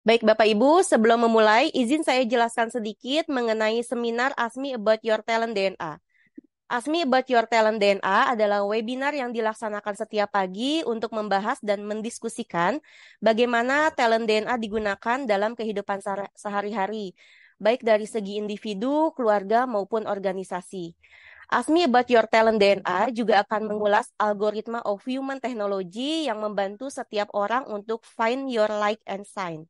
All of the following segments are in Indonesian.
Baik Bapak Ibu, sebelum memulai, izin saya jelaskan sedikit mengenai seminar ASMI About Your Talent DNA. ASMI About Your Talent DNA adalah webinar yang dilaksanakan setiap pagi untuk membahas dan mendiskusikan bagaimana talent DNA digunakan dalam kehidupan sehari-hari, baik dari segi individu, keluarga, maupun organisasi. ASMI About Your Talent DNA juga akan mengulas algoritma of human technology yang membantu setiap orang untuk find your like and sign.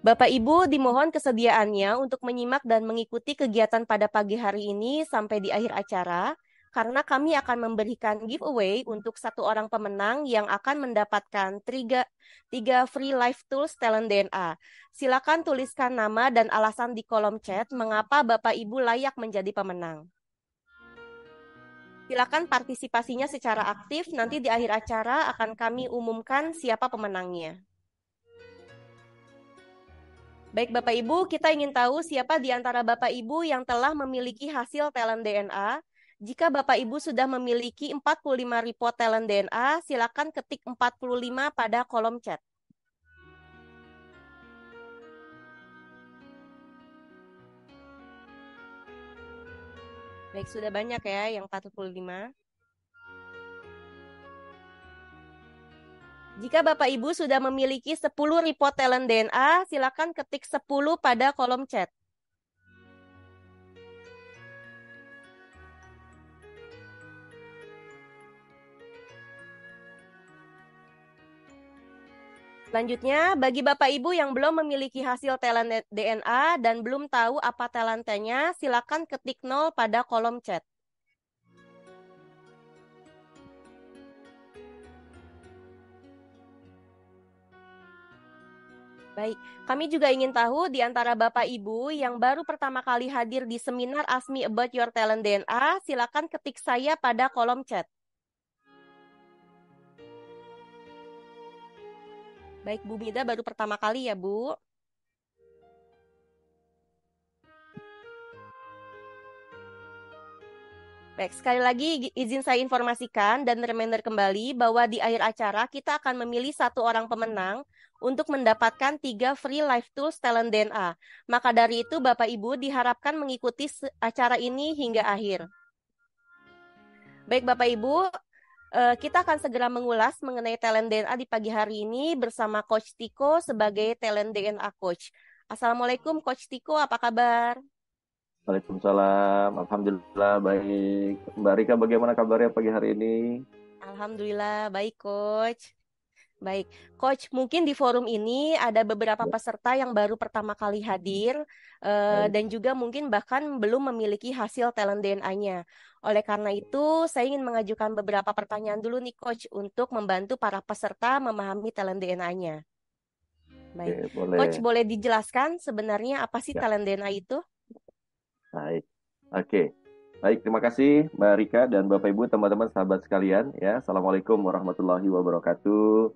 Bapak Ibu dimohon kesediaannya untuk menyimak dan mengikuti kegiatan pada pagi hari ini sampai di akhir acara, karena kami akan memberikan giveaway untuk satu orang pemenang yang akan mendapatkan tiga free life tools talent DNA. Silakan tuliskan nama dan alasan di kolom chat mengapa Bapak Ibu layak menjadi pemenang. Silakan partisipasinya secara aktif, nanti di akhir acara akan kami umumkan siapa pemenangnya. Baik Bapak Ibu, kita ingin tahu siapa di antara Bapak Ibu yang telah memiliki hasil talent DNA. Jika Bapak Ibu sudah memiliki 45 report talent DNA, silakan ketik 45 pada kolom chat. Baik, sudah banyak ya yang 45. Jika Bapak Ibu sudah memiliki 10 report talent DNA, silakan ketik 10 pada kolom chat. Selanjutnya, bagi Bapak Ibu yang belum memiliki hasil talent DNA dan belum tahu apa talentnya, silakan ketik 0 pada kolom chat. Baik, kami juga ingin tahu di antara Bapak Ibu yang baru pertama kali hadir di seminar ASMI About Your Talent DNA, silakan ketik saya pada kolom chat. Baik, Bu Mida baru pertama kali ya, Bu. Baik, sekali lagi izin saya informasikan dan reminder kembali bahwa di akhir acara kita akan memilih satu orang pemenang untuk mendapatkan 3 free life tools talent DNA. Maka dari itu Bapak Ibu diharapkan mengikuti acara ini hingga akhir. Baik Bapak Ibu, kita akan segera mengulas mengenai talent DNA di pagi hari ini bersama Coach Tiko sebagai talent DNA Coach. Assalamualaikum Coach Tiko, apa kabar? Waalaikumsalam, Alhamdulillah baik. Mbak Rika bagaimana kabarnya pagi hari ini? Alhamdulillah, baik Coach. Baik, Coach, mungkin di forum ini ada beberapa Ya, peserta yang baru pertama kali hadir baik. dan juga mungkin bahkan belum memiliki hasil talent DNA-nya. Oleh karena itu, saya ingin mengajukan beberapa pertanyaan dulu nih, Coach, untuk membantu para peserta memahami talent DNA-nya. Baik, Oke, Coach, boleh. boleh dijelaskan sebenarnya apa sih Ya, talent DNA itu? baik. Oke. Baik, terima kasih Mbak Rika dan Bapak Ibu, teman-teman sahabat sekalian ya. Assalamualaikum warahmatullahi wabarakatuh.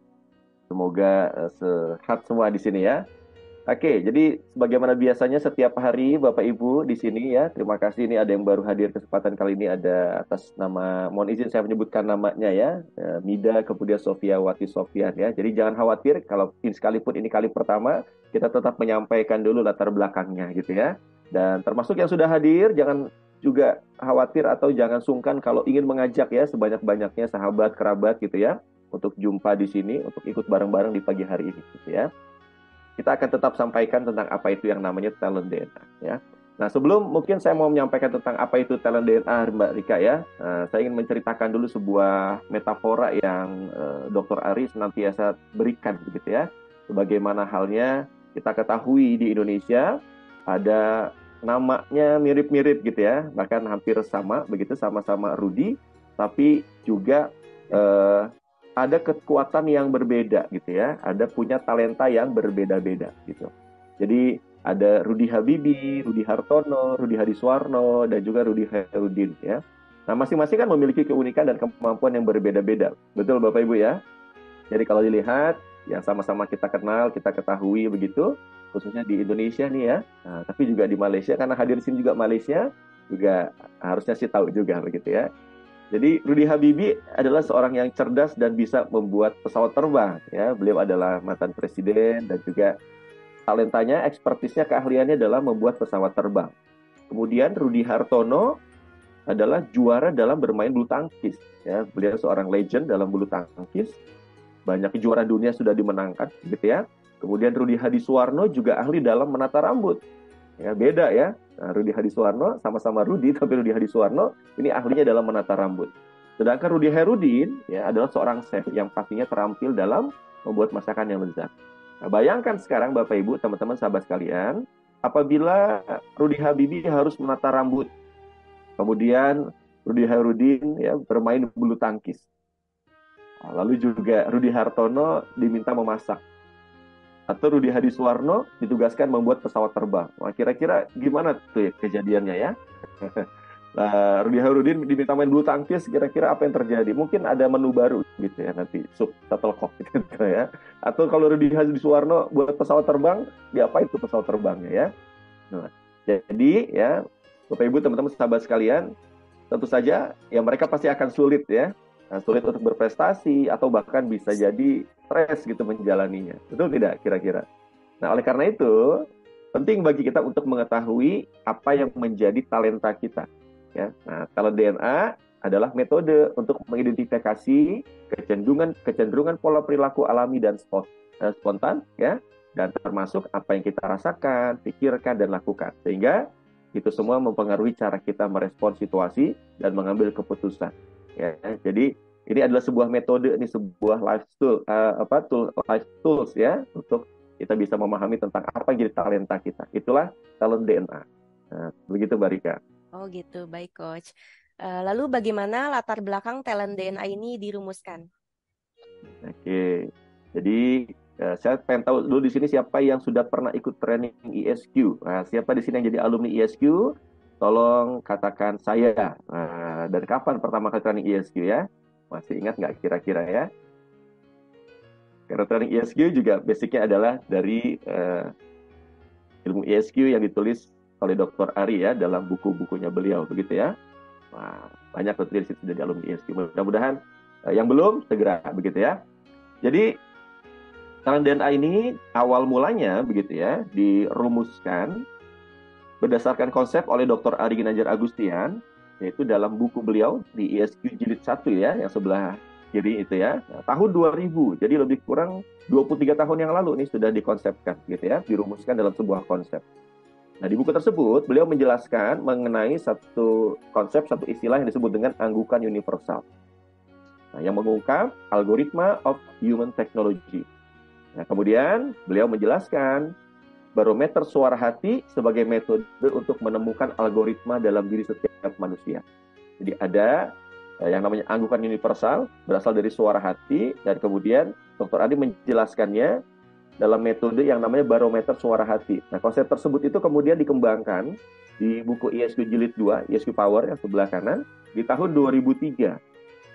Semoga sehat semua di sini ya. Oke, jadi sebagaimana biasanya setiap hari Bapak Ibu di sini ya, terima kasih ini ada yang baru hadir kesempatan kali ini ada atas nama, mohon izin saya menyebutkan namanya ya, Mida kemudian Sofia Wati Sofian ya. Jadi jangan khawatir kalau sekalipun ini kali pertama, kita tetap menyampaikan dulu latar belakangnya gitu ya. Dan termasuk yang sudah hadir, jangan juga khawatir atau jangan sungkan kalau ingin mengajak ya sebanyak-banyaknya sahabat kerabat gitu ya untuk jumpa di sini untuk ikut bareng-bareng di pagi hari ini gitu ya. Kita akan tetap sampaikan tentang apa itu yang namanya talent DNA ya. Nah, sebelum mungkin saya mau menyampaikan tentang apa itu talent DNA Mbak Rika ya, saya ingin menceritakan dulu sebuah metafora yang Dr. Ari senantiasa berikan begitu ya. Sebagaimana halnya kita ketahui di Indonesia ada namanya mirip-mirip gitu ya, bahkan hampir sama begitu, sama-sama Rudi, tapi juga eh, ada kekuatan yang berbeda gitu ya, ada punya talenta yang berbeda-beda gitu. Jadi ada Rudi Habibie, Rudi Hartono, Rudi Hadiswarno, dan juga Rudi Herudin ya. Nah, masing-masing kan memiliki keunikan dan kemampuan yang berbeda-beda. Betul Bapak Ibu ya? Jadi kalau dilihat, yang sama-sama kita kenal, kita ketahui begitu, khususnya di Indonesia nih ya, nah, tapi juga di Malaysia, karena hadir di sini juga Malaysia, juga harusnya sih tahu juga begitu ya. Jadi Rudy Habibie adalah seorang yang cerdas dan bisa membuat pesawat terbang. Ya, beliau adalah mantan presiden dan juga talentanya, ekspertisnya, keahliannya adalah membuat pesawat terbang. Kemudian Rudy Hartono adalah juara dalam bermain bulu tangkis. Ya, beliau seorang legend dalam bulu tangkis. Banyak kejuaraan dunia sudah dimenangkan, gitu ya. Kemudian Rudi Hadisuwarno juga ahli dalam menata rambut. Ya, beda ya. Nah, Rudi Hadisuwarno sama-sama Rudi, tapi Rudi Hadisuwarno ini ahlinya dalam menata rambut. Sedangkan Rudi Herudin ya adalah seorang chef yang pastinya terampil dalam membuat masakan yang lezat. Nah, bayangkan sekarang Bapak Ibu, teman-teman sahabat sekalian, apabila Rudi Habibie harus menata rambut, kemudian Rudi Herudin ya bermain bulu tangkis. Nah, lalu juga Rudi Hartono diminta memasak. Atau Rudi Hadisuwarno ditugaskan membuat pesawat terbang. Wah, kira-kira gimana tuh ya kejadiannya ya? Nah, Rudi Harudin diminta main bulu tangkis, kira-kira apa yang terjadi? Mungkin ada menu baru gitu ya nanti, sup shuttlecock gitu ya. Atau kalau Rudi Hadisuwarno buat pesawat terbang, diapain itu pesawat terbangnya ya? Nah, jadi ya, Bapak Ibu teman-teman sahabat sekalian, tentu saja ya mereka pasti akan sulit ya. Nah, sulit untuk berprestasi atau bahkan bisa jadi stres gitu menjalaninya. Betul tidak kira-kira? Nah, oleh karena itu, penting bagi kita untuk mengetahui apa yang menjadi talenta kita. Ya. Nah, talent DNA adalah metode untuk mengidentifikasi kecenderungan pola perilaku alami dan spontan, ya, dan termasuk apa yang kita rasakan, pikirkan, dan lakukan. Sehingga itu semua mempengaruhi cara kita merespon situasi dan mengambil keputusan. Ya, jadi ini adalah sebuah metode, ini sebuah life tools ya untuk kita bisa memahami tentang apa yang jadi talenta kita. Itulah talent DNA. Nah, begitu Mbak Rika. Oh gitu, baik Coach. Lalu bagaimana latar belakang talent DNA ini dirumuskan? Oke, jadi saya pengen tahu dulu di sini siapa yang sudah pernah ikut training ESQ. Nah, siapa di sini yang jadi alumni ESQ? Tolong katakan saya. Nah, dan kapan pertama kali training ESQ ya? Masih ingat nggak kira-kira ya? Karena training ESQ juga basicnya adalah dari ilmu ESQ yang ditulis oleh Dr. Ari ya dalam buku-bukunya beliau, begitu ya. Nah, banyak dari situ jadi alumni ESQ. Mudah-mudahan yang belum segera, begitu ya. Jadi talent DNA ini awal mulanya begitu ya dirumuskan berdasarkan konsep oleh Dr. Ari Ginanjar Agustian, yaitu dalam buku beliau di ESQ Jilid 1 ya, yang sebelah kiri itu ya, nah, tahun 2000. Jadi lebih kurang 23 tahun yang lalu ini sudah dikonsepkan gitu ya, dirumuskan dalam sebuah konsep. Nah, di buku tersebut beliau menjelaskan mengenai satu konsep, satu istilah yang disebut dengan anggukan universal. Nah, yang mengungkap algoritma of human technology. Nah, kemudian beliau menjelaskan barometer suara hati sebagai metode untuk menemukan algoritma dalam diri setiap manusia. Jadi ada yang namanya anggukan universal berasal dari suara hati, dan kemudian Dr. Adi menjelaskannya dalam metode yang namanya barometer suara hati. Nah, konsep tersebut itu kemudian dikembangkan di buku ESQ Jilid 2, ESQ Power yang sebelah kanan, di tahun 2003.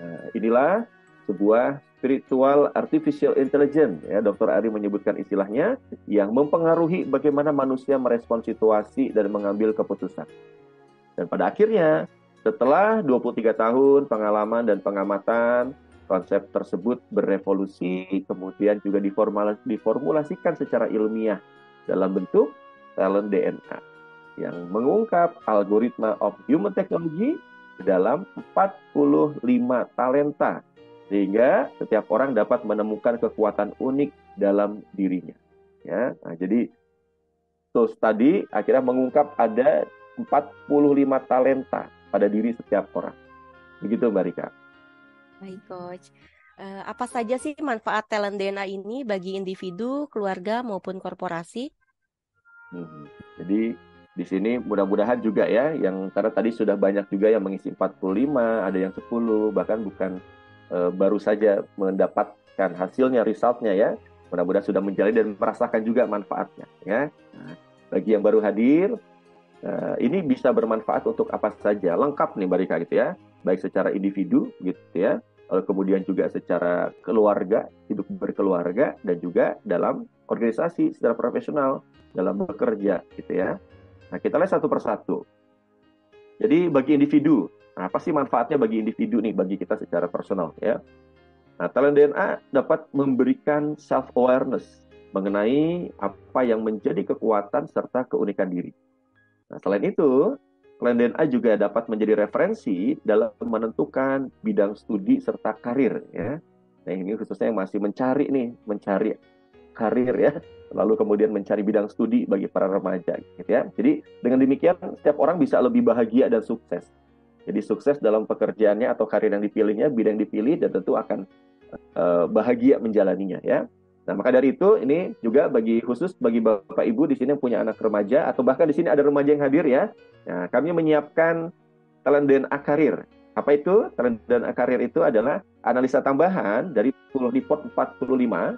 Nah, inilah sebuah spiritual artificial intelligence ya, Dr. Ari menyebutkan istilahnya, yang mempengaruhi bagaimana manusia merespon situasi dan mengambil keputusan. Dan pada akhirnya setelah 23 tahun pengalaman dan pengamatan, konsep tersebut berevolusi, kemudian juga diformulasikan secara ilmiah dalam bentuk talent DNA yang mengungkap algoritma of human technology dalam 45 talenta, sehingga setiap orang dapat menemukan kekuatan unik dalam dirinya. Ya, nah, jadi tools tadi akhirnya mengungkap ada 45 talenta pada diri setiap orang. Begitu Mbak Rika. Baik Coach. Apa saja sih manfaat talent DNA ini bagi individu, keluarga maupun korporasi? Jadi di sini mudah-mudahan juga ya, yang karena tadi sudah banyak juga yang mengisi 45, ada yang 10, bahkan bukan baru saja mendapatkan hasilnya, resultnya ya. Mudah-mudahan sudah menjalani dan merasakan juga manfaatnya ya. Nah, bagi yang baru hadir, ini bisa bermanfaat untuk apa saja, lengkap nih Mbak Rika gitu ya, baik secara individu gitu ya, kemudian juga secara keluarga, hidup berkeluarga, dan juga dalam organisasi secara profesional dalam bekerja gitu ya. Nah, kita lihat satu persatu. Jadi bagi individu, Nah, apa sih manfaatnya bagi individu nih, bagi kita secara personal ya? Nah, talent DNA dapat memberikan self-awareness mengenai apa yang menjadi kekuatan serta keunikan diri. Nah, selain itu, talent DNA juga dapat menjadi referensi dalam menentukan bidang studi serta karir ya. Nah, ini khususnya yang masih mencari karir ya, lalu kemudian mencari bidang studi bagi para remaja gitu ya. Jadi dengan demikian setiap orang bisa lebih bahagia dan sukses. Jadi sukses dalam pekerjaannya atau karir yang dipilihnya, bidang yang dipilih, dan tentu akan bahagia menjalaninya ya. Nah, maka dari itu ini juga khusus bagi Bapak Ibu di sini yang punya anak remaja atau bahkan di sini ada remaja yang hadir ya. Nah, kami menyiapkan talent DNA karir. Apa itu? Talent DNA karir itu adalah analisa tambahan dari report 45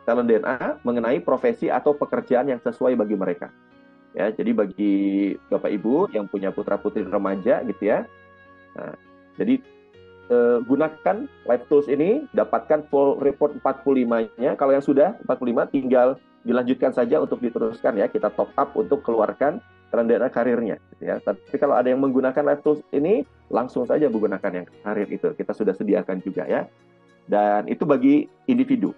talent DNA mengenai profesi atau pekerjaan yang sesuai bagi mereka. Ya, jadi bagi Bapak Ibu yang punya putra-putri remaja gitu ya. Nah, jadi gunakan Live Tools ini, dapatkan full report 45-nya. Kalau yang sudah 45 tinggal dilanjutkan saja untuk diteruskan ya. Kita top up untuk keluarkan talent karirnya gitu ya. Tapi kalau ada yang menggunakan Live Tools ini, langsung saja menggunakan yang karir itu. Kita sudah sediakan juga ya. Dan itu bagi individu.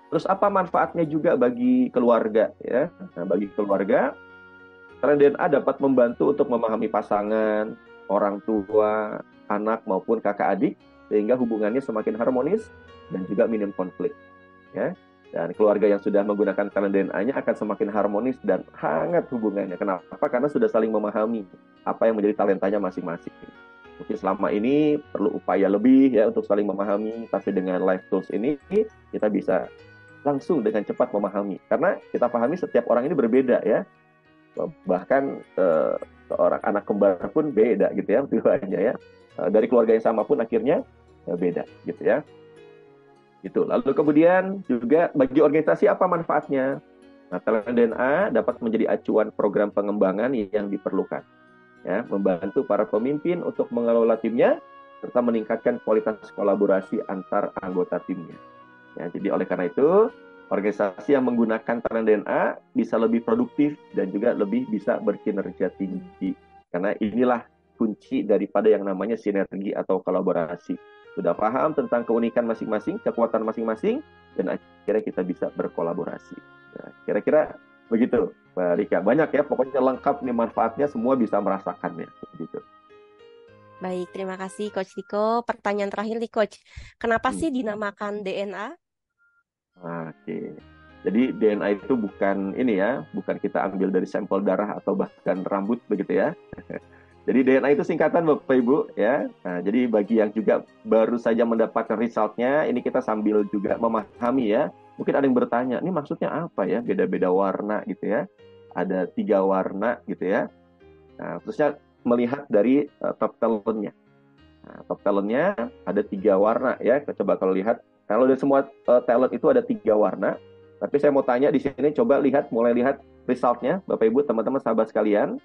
Terus apa manfaatnya juga bagi keluarga ya? Nah, bagi keluarga, talent DNA dapat membantu untuk memahami pasangan, orang tua, anak maupun kakak adik sehingga hubungannya semakin harmonis dan juga minim konflik ya. Dan keluarga yang sudah menggunakan talent DNA-nya akan semakin harmonis dan hangat hubungannya. Kenapa? Karena sudah saling memahami apa yang menjadi talentanya masing-masing. Mungkin selama ini perlu upaya lebih ya untuk saling memahami, tapi dengan Live Tools ini kita bisa langsung dengan cepat memahami. Karena kita pahami setiap orang ini berbeda ya. Bahkan seorang anak kembar pun beda gitu ya tujuannya ya. Dari keluarga yang sama pun akhirnya beda gitu ya. Itu. Lalu kemudian juga bagi organisasi apa manfaatnya? Nah, talent DNA dapat menjadi acuan program pengembangan yang diperlukan. Ya, membantu para pemimpin untuk mengelola timnya serta meningkatkan kualitas kolaborasi antar anggota timnya. Ya, jadi oleh karena itu, organisasi yang menggunakan talent DNA bisa lebih produktif dan juga lebih bisa berkinerja tinggi. Karena inilah kunci daripada yang namanya sinergi atau kolaborasi. Sudah paham tentang keunikan masing-masing, kekuatan masing-masing, dan akhirnya kita bisa berkolaborasi. Nah, kira-kira begitu, Mbak Rika. Banyak ya, pokoknya lengkap nih manfaatnya, semua bisa merasakannya. Begitu. Baik, terima kasih Coach Tiko. Pertanyaan terakhir nih Coach, kenapa sih dinamakan DNA? Oke. Jadi DNA itu bukan ini ya, bukan kita ambil dari sampel darah atau bahkan rambut begitu ya. Jadi DNA itu singkatan Bapak Ibu ya. Nah, jadi bagi yang juga baru saja mendapatkan resultnya, ini kita sambil juga memahami ya. Mungkin ada yang bertanya, ini maksudnya apa ya? Beda-beda warna gitu ya. Ada 3 warna gitu ya. Nah, khususnya melihat dari top talentnya. Nah, top talentnya ada 3 warna ya. Coba kalau lihat, kalau dari semua talent itu ada 3 warna. Tapi saya mau tanya di sini, coba mulai lihat resultnya, Bapak Ibu, teman-teman, sahabat sekalian.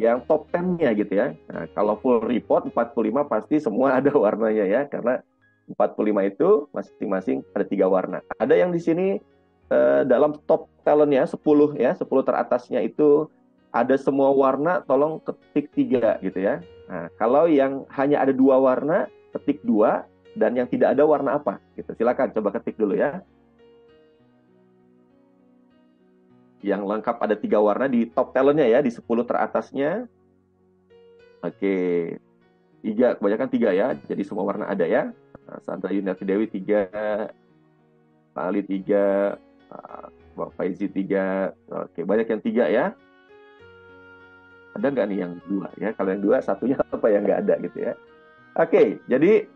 Yang top 10-nya gitu ya. Nah, kalau full report 45 pasti semua ada warnanya ya, karena 45 itu masing-masing ada 3 warna. Ada yang di sini dalam top talentnya 10 ya, 10 teratasnya itu ada semua warna, tolong ketik 3 gitu ya. Nah, kalau yang hanya ada 2 warna, ketik 2, dan yang tidak ada warna apa gitu. Silakan coba ketik dulu ya. Yang lengkap ada 3 warna di top talentnya ya, di 10 teratasnya. Oke, 3, kebanyakan 3 ya, jadi semua warna ada ya. Nah, Sandra Yuniarti Dewi 3, Pak Ali 3, Bang Faizi 3. Oke, banyak yang 3 ya. Ada nggak nih yang 2 ya? Kalau yang 2, satunya apa yang nggak ada gitu ya. Oke, jadi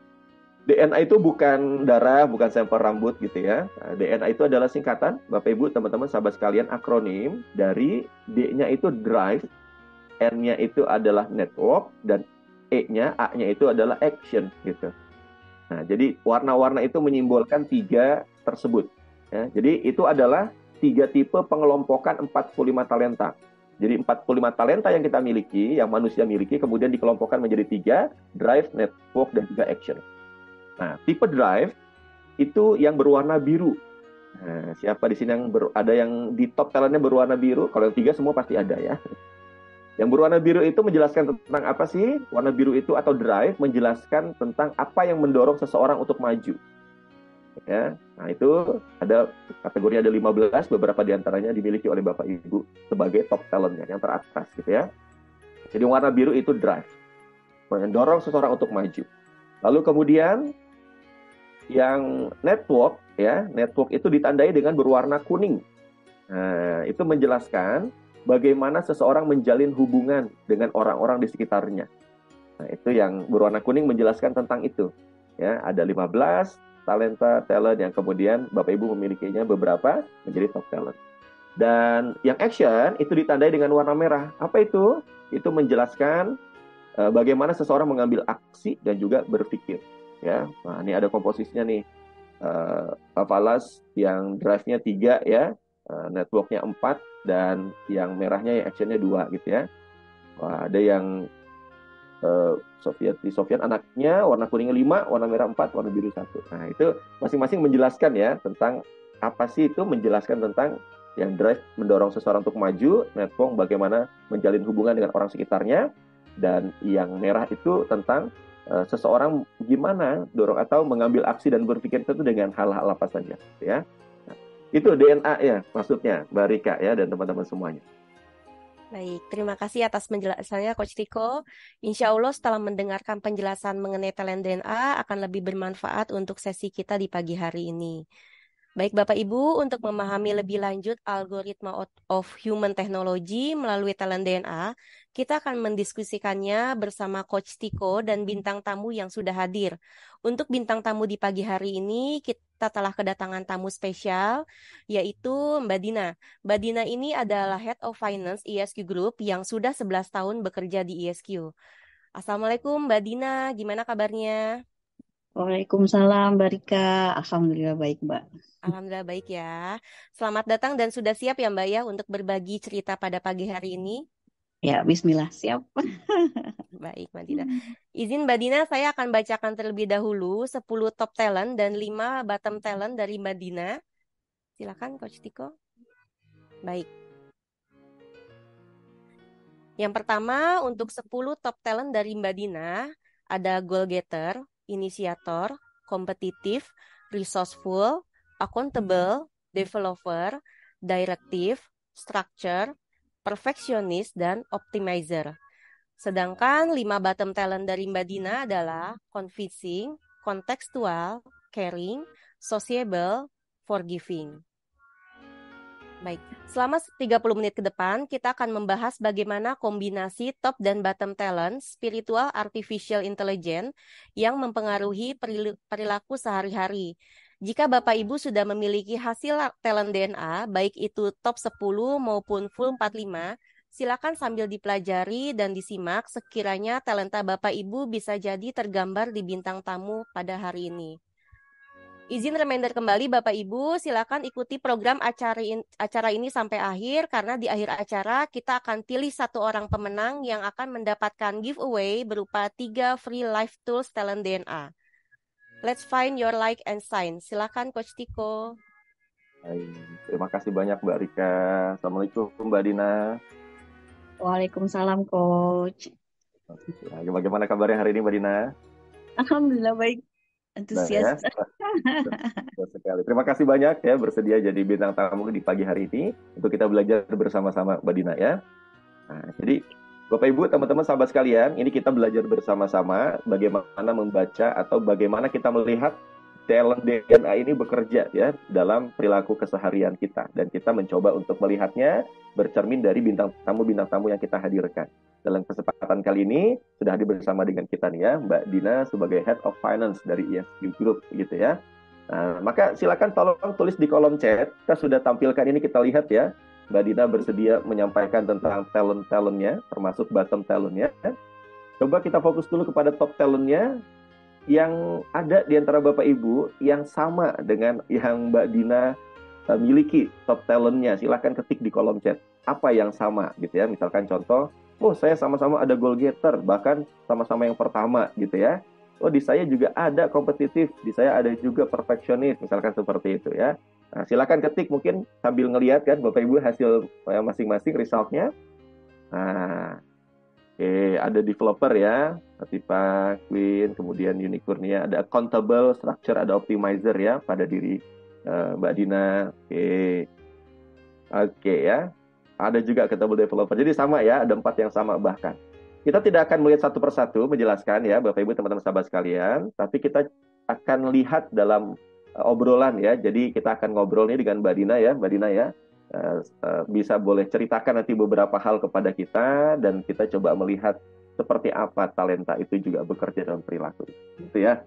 DNA itu bukan darah, bukan sampel rambut gitu ya. Nah, DNA itu adalah singkatan, Bapak Ibu, teman-teman, sahabat sekalian, akronim dari D-nya itu drive, N-nya itu adalah network, dan E-nya, A-nya itu adalah action gitu. Nah, jadi warna-warna itu menyimbolkan 3 tersebut. Ya, jadi itu adalah 3 tipe pengelompokan 45 talenta. Jadi 45 talenta yang kita miliki, yang manusia miliki, kemudian dikelompokkan menjadi 3, drive, network, dan juga action. Nah, tipe drive itu yang berwarna biru. Nah, siapa di sini yang ada yang di top talentnya berwarna biru? Kalau yang 3 semua pasti ada ya. Yang berwarna biru itu menjelaskan tentang apa sih? Warna biru itu atau drive menjelaskan tentang apa yang mendorong seseorang untuk maju. Ya, nah itu ada kategori ada 15, beberapa diantaranya dimiliki oleh Bapak Ibu sebagai top talentnya yang teratas gitu ya. Jadi warna biru itu drive, mendorong seseorang untuk maju. Lalu kemudian yang network ya, network itu ditandai dengan berwarna kuning. Nah, itu menjelaskan bagaimana seseorang menjalin hubungan dengan orang-orang di sekitarnya. Nah, itu yang berwarna kuning menjelaskan tentang itu. Ya, ada 15 talent yang kemudian Bapak Ibu memilikinya beberapa menjadi top talent. Dan yang action itu ditandai dengan warna merah. Apa itu? Itu menjelaskan bagaimana seseorang mengambil aksi dan juga berpikir. Ya, nah ini ada komposisinya nih. Avalas yang drive-nya 3 ya, network-nya 4, dan yang merahnya yang action-nya 2 gitu ya. Wah, ada yang Sofian anaknya warna kuningnya 5, warna merah 4, warna biru 1. Nah, itu masing-masing menjelaskan ya tentang apa sih itu, menjelaskan tentang yang drive mendorong seseorang untuk maju, network bagaimana menjalin hubungan dengan orang sekitarnya, dan yang merah itu tentang seseorang gimana dorong atau mengambil aksi dan berpikir itu dengan hal-hal apa saja ya. Nah, itu DNA ya maksudnya Mbak Rika ya dan teman-teman semuanya. Baik, terima kasih atas penjelasannya Coach Tiko. Insya Allah setelah mendengarkan penjelasan mengenai talent DNA akan lebih bermanfaat untuk sesi kita di pagi hari ini. Baik Bapak Ibu, untuk memahami lebih lanjut algoritma of human technology melalui talent DNA, kita akan mendiskusikannya bersama Coach Tiko dan bintang tamu yang sudah hadir. Untuk bintang tamu di pagi hari ini, kita telah kedatangan tamu spesial, yaitu Mbak Dina. Mbak Dina ini adalah Head of Finance ISQ Group yang sudah 11 tahun bekerja di ISQ. Assalamualaikum Mbak Dina, gimana kabarnya? Waalaikumsalam, Mbak Rika. Alhamdulillah baik, Mbak. Alhamdulillah baik ya. Selamat datang dan sudah siap ya Mbak ya untuk berbagi cerita pada pagi hari ini. Ya, bismillah, siap. Baik Mbak Dina. Izin Mbak Dina, saya akan bacakan terlebih dahulu 10 top talent dan 5 bottom talent dari Mbak Dina. Silakan Coach Tiko. Baik. Yang pertama untuk 10 top talent dari Mbak Dina ada goal getter, inisiator, kompetitif, resourceful, accountable, developer, directive, structure, perfectionist, dan optimizer. Sedangkan 5 bottom talent dari Mbak Dina adalah convincing, contextual, caring, sociable, forgiving. Baik, selama 30 menit ke depan kita akan membahas bagaimana kombinasi top dan bottom talent spiritual artificial intelligence yang mempengaruhi perilaku sehari-hari. Jika Bapak Ibu sudah memiliki hasil talent DNA, baik itu top 10 maupun full 45, silakan sambil dipelajari dan disimak sekiranya talenta Bapak Ibu bisa jadi tergambar di bintang tamu pada hari ini. Izin reminder kembali Bapak Ibu, silakan ikuti program acara ini sampai akhir karena di akhir acara kita akan pilih satu orang pemenang yang akan mendapatkan giveaway berupa 3 free life tools talent DNA. Let's find your like and sign. Silakan Coach Tiko. Terima kasih banyak Mbak Rika. Assalamualaikum Mbak Dina. Waalaikumsalam, Coach. Bagaimana kabarnya hari ini Mbak Dina? Alhamdulillah baik. Antusias. Sekali. Terima kasih banyak ya bersedia jadi bintang tamu di pagi hari ini untuk kita belajar bersama-sama Mbak Dina ya. Nah, jadi Bapak Ibu, teman-teman sahabat sekalian, ini kita belajar bersama-sama bagaimana membaca atau bagaimana kita melihat talent DNA ini bekerja ya dalam perilaku keseharian kita, dan kita mencoba untuk melihatnya bercermin dari bintang tamu yang kita hadirkan. Dalam kesempatan kali ini sudah hadir bersama dengan kita nih ya Mbak Dina sebagai Head of Finance dari ISQ Group gitu ya. Nah, maka silakan tolong tulis di kolom chat. Kita sudah tampilkan ini, kita lihat ya. Mbak Dina bersedia menyampaikan tentang talent-talentnya, termasuk bottom talentnya. Coba kita fokus dulu kepada top talentnya yang ada di antara Bapak Ibu yang sama dengan yang Mbak Dina miliki top talentnya. Silakan ketik di kolom chat apa yang sama gitu ya. Misalkan contoh, saya sama-sama ada goal getter, bahkan sama-sama yang pertama gitu ya. Di saya juga ada kompetitif, di saya ada juga perfectionist, misalkan seperti itu ya. Nah, silakan ketik mungkin sambil ngelihat kan Bapak Ibu hasil masing-masing resultnya. Nah, oke, ada developer ya, Latifa, Queen, kemudian Unicornia, ada accountable structure, ada optimizer ya pada diri Mbak Dina. Oke, oke ya. Ada juga accountable developer. Jadi sama ya, ada 4 yang sama bahkan. Kita tidak akan melihat satu persatu menjelaskan ya, Bapak Ibu teman-teman sahabat sekalian, tapi kita akan lihat dalam obrolan ya. Jadi kita akan ngobrol nih dengan Mbak Dina ya, Mbak Dina ya. Bisa boleh ceritakan nanti beberapa hal kepada kita dan kita coba melihat seperti apa talenta itu juga bekerja dalam perilaku. Gitu ya.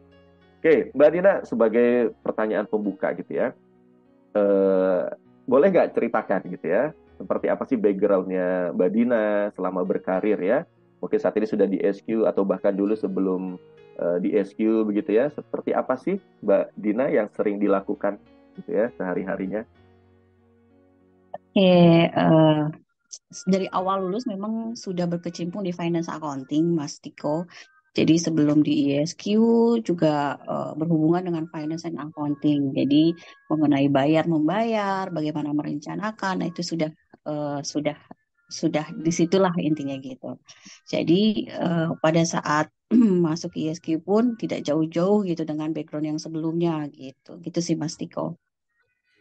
Oke, Mbak Dina sebagai pertanyaan pembuka gitu ya. Eh, boleh nggak ceritakan gitu ya, seperti apa sih backgroundnya Mbak Dina selama berkarir ya? Mungkin saat ini sudah di SQ atau bahkan dulu sebelum di SQ begitu ya. Seperti apa sih Mbak Dina yang sering dilakukan gitu ya sehari-harinya? Oke, dari awal lulus memang sudah berkecimpung di finance accounting, Mas Tiko. Jadi sebelum di ISQ juga berhubungan dengan finance and accounting. Jadi mengenai bayar membayar, bagaimana merencanakan, nah itu sudah disitulah intinya gitu. Jadi pada saat masuk ISQ pun tidak jauh-jauh gitu dengan background yang sebelumnya gitu. Gitu sih Mas Tiko.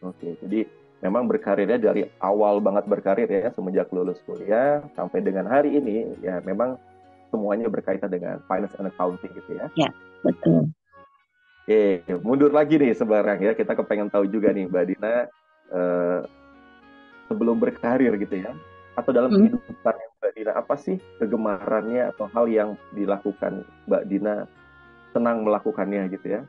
Oke, jadi memang berkarirnya dari awal banget berkarir ya, semenjak lulus kuliah sampai dengan hari ini, ya memang semuanya berkaitan dengan finance and accounting gitu ya. Ya, betul. Oke, mundur lagi nih sebarang ya, kita kepengen tahu juga nih Mbak Dina, eh, sebelum berkarir gitu ya, atau dalam Hmm. kehidupan Mbak Dina, apa sih kegemarannya atau hal yang dilakukan Mbak Dina senang melakukannya gitu ya,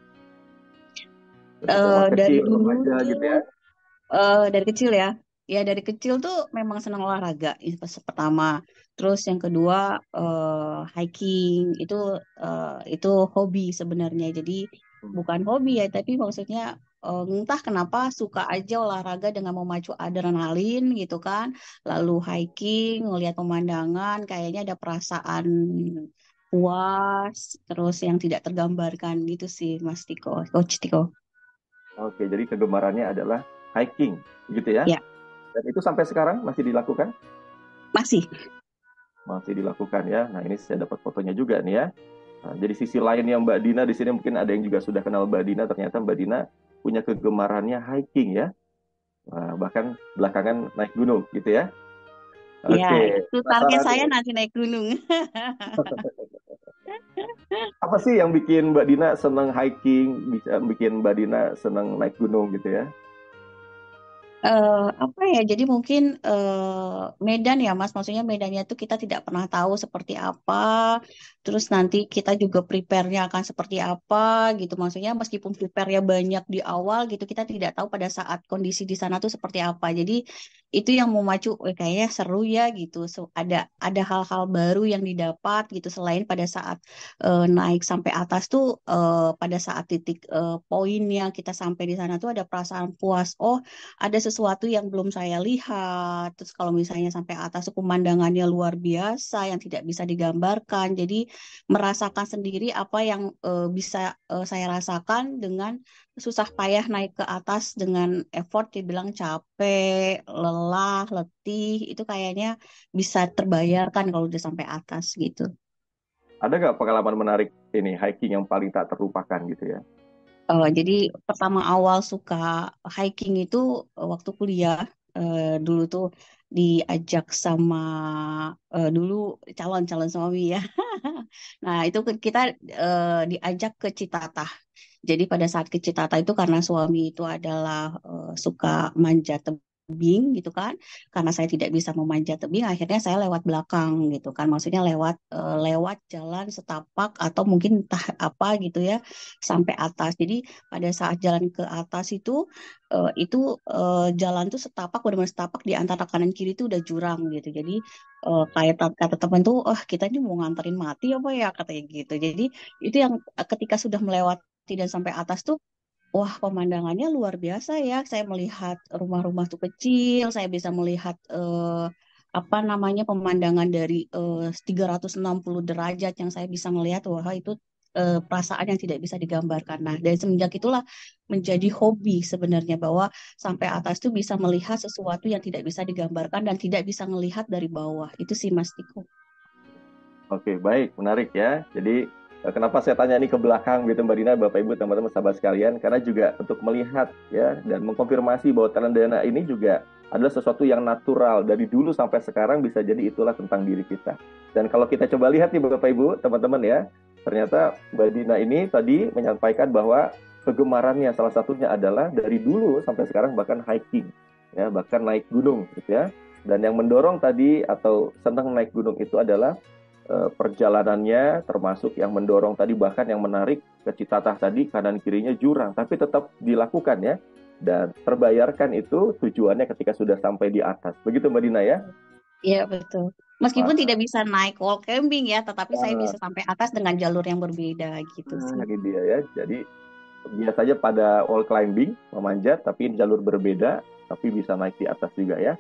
ketika masih Dari kecil, dulu remaja gitu ya. tuh dari kecil ya. Ya dari kecil tuh memang senang olahraga itu pertama. Terus yang kedua hiking itu hobi sebenarnya. Jadi bukan hobi ya, tapi maksudnya entah kenapa suka aja olahraga dengan memacu adrenalin gitu kan. Lalu hiking, ngelihat pemandangan, kayaknya ada perasaan puas, terus yang tidak tergambarkan gitu sih Mas Tiko, Coach Tiko. Oke, jadi kegemarannya adalah hiking gitu ya. Ya, Dan itu sampai sekarang masih dilakukan? masih. Masih dilakukan ya. Nah, ini saya dapat fotonya juga nih ya. Nah, jadi sisi lain yang Mbak Dina di sini mungkin ada yang juga sudah kenal Mbak Dina, ternyata Mbak Dina punya kegemarannya hiking ya. Nah, bahkan belakangan naik gunung gitu ya. Ya, Oke, itu target penasaran saya nih. nanti naik gunung. Apa sih yang bikin Mbak Dina senang hiking, bisa bikin Mbak Dina senang naik gunung gitu ya? Apa ya? Jadi mungkin Medan ya, Mas. Maksudnya medannya tuh kita tidak pernah tahu seperti apa. Terus nanti kita juga prepare-nya akan seperti apa gitu. Maksudnya meskipun prepare-nya banyak di awal gitu, kita tidak tahu pada saat kondisi di sana tuh seperti apa. Jadi itu yang memacu, kayaknya seru ya gitu. So, ada hal-hal baru yang didapat gitu. Selain pada saat naik sampai atas tuh, pada saat titik poin yang kita sampai di sana tuh ada perasaan puas. Oh, ada sesuatu yang belum saya lihat. Terus kalau misalnya sampai atas tuh pemandangannya luar biasa yang tidak bisa digambarkan. Jadi merasakan sendiri apa yang bisa saya rasakan dengan susah payah naik ke atas dengan effort dibilang capek, lelah, letih, itu kayaknya bisa terbayarkan kalau udah sampai atas gitu. Ada nggak pengalaman menarik ini hiking yang paling tak terlupakan gitu ya? Jadi pertama awal suka hiking itu waktu kuliah. Dulu tuh diajak sama dulu calon-calon suami ya. Nah itu kita diajak ke Citatah. Jadi pada saat ke Citata itu karena suami itu adalah suka manjat tebing gitu kan. Karena saya tidak bisa memanjat tebing, akhirnya saya lewat belakang gitu kan. Maksudnya lewat jalan setapak atau mungkin entah apa gitu ya sampai atas. Jadi pada saat jalan ke atas itu jalan tuh setapak, benar-benar setapak di antara kanan kiri itu udah jurang gitu. Jadi kayak kata teman tuh, oh kita ini mau nganterin mati apa ya katanya gitu. Jadi itu yang ketika sudah melewati dan sampai atas tuh, wah pemandangannya luar biasa ya. Saya melihat rumah-rumah tuh kecil, saya bisa melihat apa namanya pemandangan dari 360 derajat yang saya bisa melihat. Wah itu perasaan yang tidak bisa digambarkan. Nah, dari semenjak itulah menjadi hobi sebenarnya, bahwa sampai atas tuh bisa melihat sesuatu yang tidak bisa digambarkan dan tidak bisa melihat dari bawah. Itu sih Mas Tiko. Oke, baik, menarik ya. Jadi kenapa saya tanya ini ke belakang gitu Mbak Dina, Bapak Ibu, teman-teman sahabat sekalian, karena juga untuk melihat ya dan mengkonfirmasi bahwa talent dana ini juga adalah sesuatu yang natural dari dulu sampai sekarang, bisa jadi itulah tentang diri kita. Dan kalau kita coba lihat nih Bapak Ibu, teman-teman ya, ternyata Mbak Dina ini tadi menyampaikan bahwa kegemarannya salah satunya adalah dari dulu sampai sekarang bahkan hiking, ya, bahkan naik gunung gitu ya. Dan yang mendorong tadi atau senang naik gunung itu adalah perjalanannya, termasuk yang mendorong tadi, bahkan yang menarik ke Citatah tadi kanan kirinya jurang, tapi tetap dilakukan ya, dan terbayarkan itu tujuannya ketika sudah sampai di atas. Begitu Mbak Dina ya? Iya, betul. Meskipun Wah, tidak bisa naik wall camping ya, tetapi saya bisa sampai atas dengan jalur yang berbeda gitu sih. ini dia ya. Jadi biasanya pada wall climbing, memanjat, tapi jalur berbeda, tapi bisa naik di atas juga ya.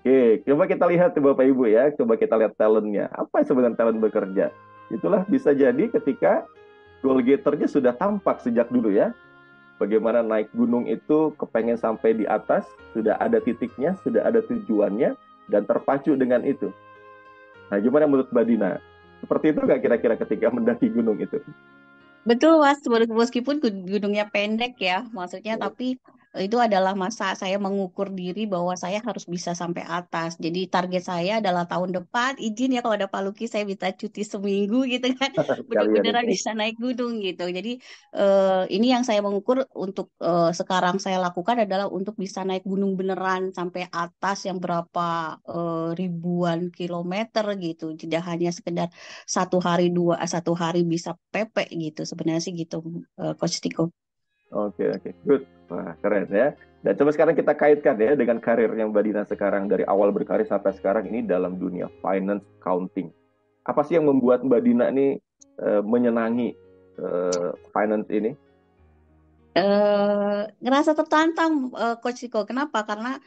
Oke, coba kita lihat tuh Bapak Ibu ya, coba kita lihat talentnya. Apa sebenarnya talent bekerja? Itulah bisa jadi ketika goal getternya sudah tampak sejak dulu ya. Bagaimana naik gunung itu kepengen sampai di atas, sudah ada titiknya, sudah ada tujuannya, dan terpacu dengan itu. Nah, gimana menurut Mbak Dina? Seperti itu nggak kira-kira ketika mendaki gunung itu? Betul, Mas. Meskipun gunungnya pendek ya, maksudnya, tapi itu adalah masa saya mengukur diri bahwa saya harus bisa sampai atas. Jadi target saya adalah tahun depan, izin ya kalau ada Pak Luki, saya bisa cuti seminggu gitu kan, Kalian bener-beneran itu. bisa naik gunung gitu. Jadi ini yang saya mengukur untuk sekarang saya lakukan adalah untuk bisa naik gunung beneran sampai atas yang berapa ribuan kilometer gitu. Tidak hanya sekedar satu hari bisa PP gitu, sebenarnya sih gitu, Coach Tiko. Oke, oke, good. Wah, keren ya. Dan coba sekarang kita kaitkan ya dengan karir yang Mbak Dina sekarang, dari awal berkarir sampai sekarang ini dalam dunia finance accounting. Apa sih yang membuat Mbak Dina ini menyenangi finance ini? Ngerasa tertantang, Coach Tiko. Kenapa? Karena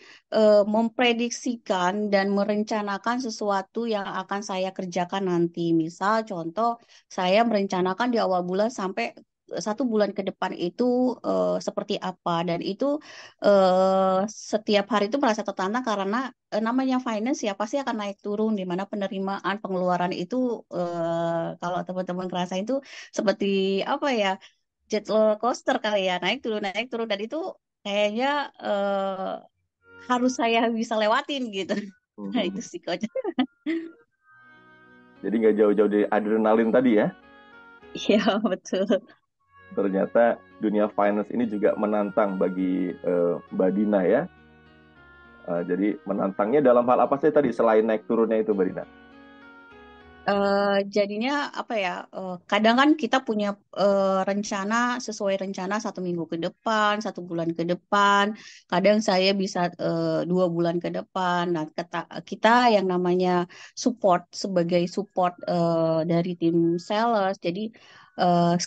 memprediksikan dan merencanakan sesuatu yang akan saya kerjakan nanti. Misal contoh, saya merencanakan di awal bulan sampai 1 bulan ke depan itu seperti apa, dan itu setiap hari itu merasa tertantang karena namanya finance ya pasti akan naik turun, di mana penerimaan pengeluaran itu kalau teman-teman ngerasain itu seperti apa ya, jet roller coaster kali ya, naik turun, dan itu kayaknya harus saya bisa lewatin gitu. Nah itu Mhm. sih coach. Jadi nggak jauh-jauh dari adrenalin tadi ya. Iya, betul. Ternyata dunia finance ini juga menantang bagi Mbak Dina ya. Jadi menantangnya dalam hal apa sih tadi selain naik turunnya itu Mbak Dina? Jadinya apa ya? Kadang kan kita punya rencana, sesuai rencana 1 minggu ke depan, 1 bulan ke depan. Kadang saya bisa 2 bulan ke depan. Nah, kita yang namanya support, sebagai support dari tim sales. Jadi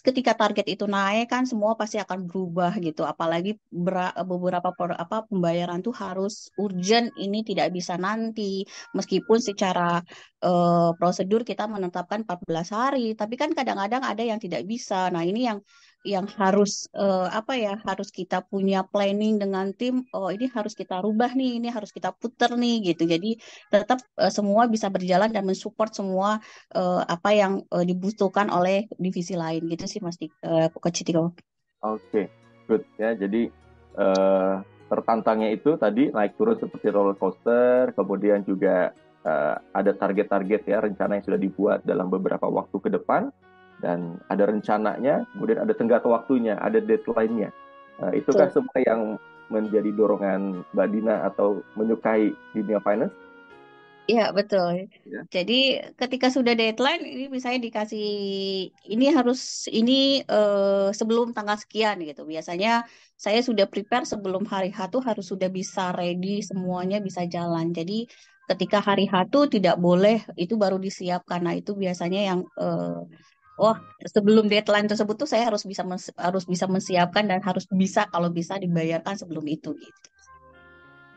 ketika target itu naik kan semua pasti akan berubah gitu. Apalagi beberapa pembayaran tuh harus urgent, ini tidak bisa nanti. Meskipun secara prosedur kita menetapkan 14 hari, tapi kan kadang-kadang ada yang tidak bisa. Nah, ini yang harus apa ya, harus kita punya planning dengan tim. Oh, ini harus kita rubah nih, ini harus kita puter nih gitu. Jadi tetap semua bisa berjalan dan mensupport semua apa yang dibutuhkan oleh divisi lain gitu sih Mas Coach Tiko. Oke, good ya. Jadi eh, tertantangnya itu tadi naik turun seperti roller coaster, kemudian juga ada target-target ya, rencana yang sudah dibuat dalam beberapa waktu ke depan, dan ada rencananya, kemudian ada tenggat waktunya, ada deadline-nya. Itukah Betul. semua yang menjadi dorongan Mbak Dina atau menyukai dunia finance? Iya, betul. Ya. Jadi ketika sudah deadline, ini misalnya dikasih, ini harus, ini sebelum tanggal sekian gitu. Biasanya saya sudah prepare sebelum hari H tuh harus sudah bisa ready, semuanya bisa jalan. Jadi ketika hari H tuh tidak boleh, itu baru disiapkan. Nah itu biasanya yang wah, sebelum deadline tersebut tuh saya harus bisa mensiapkan dan harus bisa, kalau bisa dibayarkan sebelum itu gitu.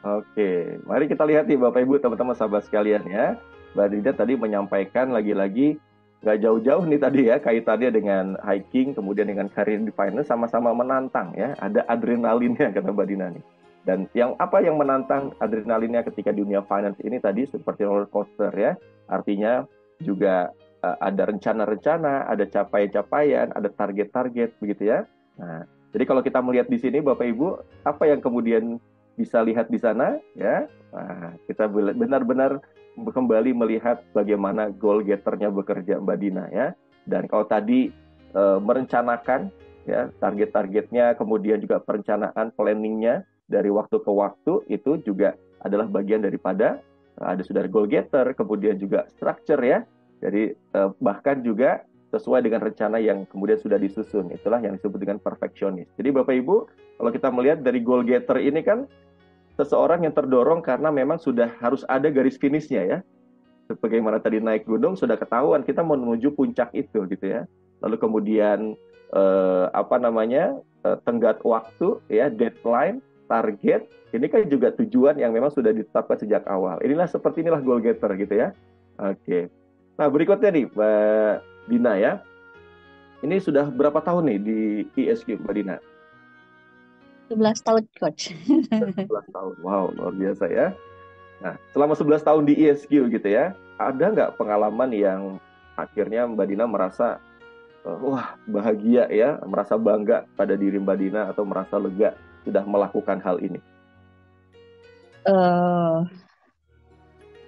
Oke, mari kita lihat nih Bapak Ibu teman-teman sahabat sekalian ya. Mbak Dina tadi menyampaikan lagi-lagi nggak jauh-jauh nih tadi ya kaitannya dengan hiking, kemudian dengan karir di finance sama-sama menantang ya. Ada adrenalinnya kata Mbak Dina nih. Dan yang apa yang menantang adrenalinnya ketika dunia finance ini tadi seperti roller coaster ya. Artinya juga ada rencana-rencana, ada capaian-capaian, ada target-target begitu ya. Nah, jadi kalau kita melihat di sini Bapak Ibu, apa yang kemudian bisa lihat di sana ya? Nah, kita benar-benar kembali melihat bagaimana goal getternya bekerja Mbak Dina ya. Dan kalau tadi merencanakan ya target-targetnya, kemudian juga perencanaan planningnya dari waktu ke waktu itu juga adalah bagian daripada ada sudah goal getter, kemudian juga structure ya. Jadi bahkan juga sesuai dengan rencana yang kemudian sudah disusun. Itulah yang disebut dengan perfeksionis. Jadi Bapak Ibu, kalau kita melihat dari goal getter ini kan seseorang yang terdorong karena memang sudah harus ada garis finishnya ya. Sebagaimana tadi naik gunung sudah ketahuan kita mau menuju puncak itu gitu ya. Lalu kemudian tenggat waktu ya, deadline, target, ini kan juga tujuan yang memang sudah ditetapkan sejak awal. Seperti inilah goal getter gitu ya. Oke. Nah, berikutnya nih Mbak Dina ya. Ini sudah berapa tahun nih di ESQ Mbak Dina? 11 tahun, Coach. 11 tahun. Wow, luar biasa ya. Nah, selama 11 tahun di ESQ gitu ya, ada nggak pengalaman yang akhirnya Mbak Dina merasa, wah bahagia ya, merasa bangga pada diri Mbak Dina atau merasa lega sudah melakukan hal ini? Eh,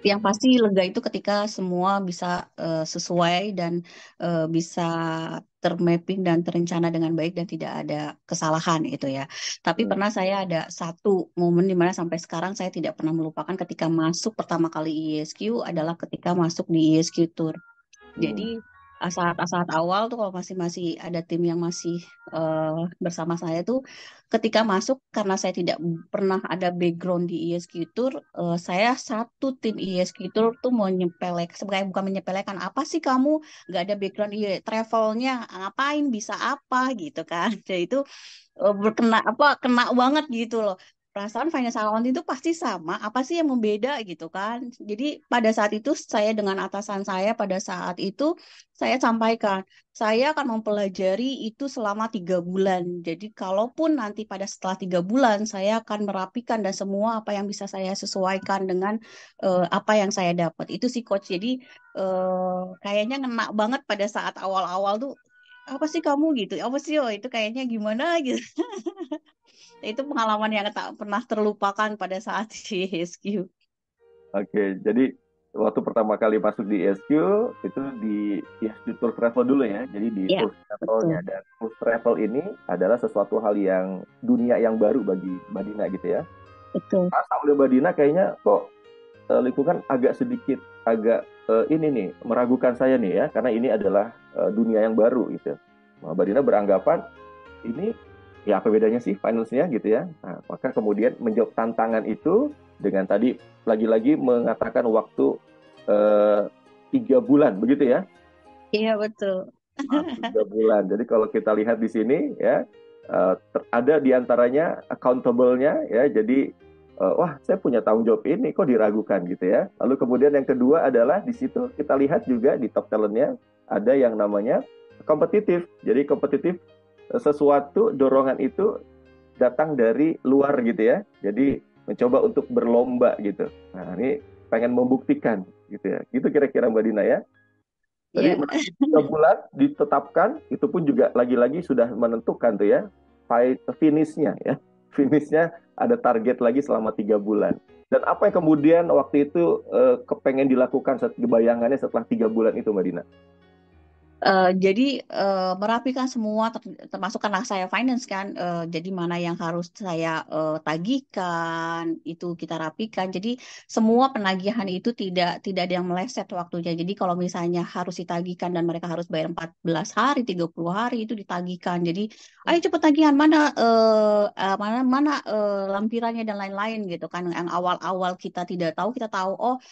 yang pasti lega itu ketika semua bisa sesuai dan bisa termapping dan terencana dengan baik dan tidak ada kesalahan itu ya. Tapi pernah saya ada satu momen di mana sampai sekarang saya tidak pernah melupakan ketika masuk pertama kali ESQ adalah ketika masuk di ESQ Tour. Jadi saat-saat awal tuh kalau masih ada tim yang masih bersama saya tuh ketika masuk karena saya tidak pernah ada background di ESQ Tour, saya satu tim ESQ Tour tuh mau nyepelek, sebenarnya bukan menyepelekan apa sih kamu nggak ada background travelnya ngapain bisa apa gitu kan. Jadi itu berkena apa kena banget gitu loh. Perasaan financial accounting itu pasti sama, apa sih yang membeda gitu kan. Jadi pada saat itu saya dengan atasan saya pada saat itu saya sampaikan, saya akan mempelajari itu selama 3 bulan. Jadi kalaupun nanti pada setelah 3 bulan saya akan merapikan dan semua apa yang bisa saya sesuaikan dengan apa yang saya dapat. Itu sih coach. Jadi kayaknya ngena banget pada saat awal-awal tuh apa sih kamu gitu, apa sih oh itu kayaknya gimana gitu. Itu pengalaman yang tak pernah terlupakan pada saat di HSQ. Oke, jadi waktu pertama kali masuk di ESQ itu di ESQ Tour Travel dulu ya. Jadi di Ya, Tour Travelnya, betul. dan Tour Travel ini adalah sesuatu hal yang dunia yang baru bagi Mbak Dina gitu ya. Betul. Masa udah Mbak Dina kayaknya kok lingkungan agak sedikit agak ini nih meragukan saya nih ya, karena ini adalah dunia yang baru gitu. Nah, Mbak Dina beranggapan ini ya apa bedanya sih finance-nya gitu ya. Nah, maka kemudian menjawab tantangan itu dengan tadi lagi-lagi mengatakan waktu eh, 3 bulan begitu ya. Iya, betul. 3 bulan. Jadi kalau kita lihat di sini ya ada di antaranya accountable-nya ya. Jadi wah saya punya tanggung jawab ini kok diragukan gitu ya. Lalu kemudian yang kedua adalah di situ kita lihat juga di top talent-nya ada yang namanya kompetitif. Jadi kompetitif sesuatu dorongan itu datang dari luar gitu ya. Jadi mencoba untuk berlomba gitu. Nah, ini pengen membuktikan gitu ya. Gitu kira-kira Mbak Dina ya. Tadi Iya. 3 bulan ditetapkan, itu pun juga lagi-lagi sudah menentukan tuh ya, finishnya ya. Finishnya ada target lagi selama 3 bulan. Dan apa yang kemudian waktu itu kepengen dilakukan bayangannya setelah 3 bulan itu Mbak Dina? Jadi merapikan semua termasuk karena saya finance kan, jadi mana yang harus saya tagihkan itu kita rapikan. Jadi semua penagihan itu tidak ada yang meleset waktunya. Jadi kalau misalnya harus ditagihkan dan mereka harus bayar 14 hari, 30 hari itu ditagihkan. Jadi ayo cepet tagihan mana lampirannya dan lain-lain gitu kan. Yang awal-awal kita tahu oh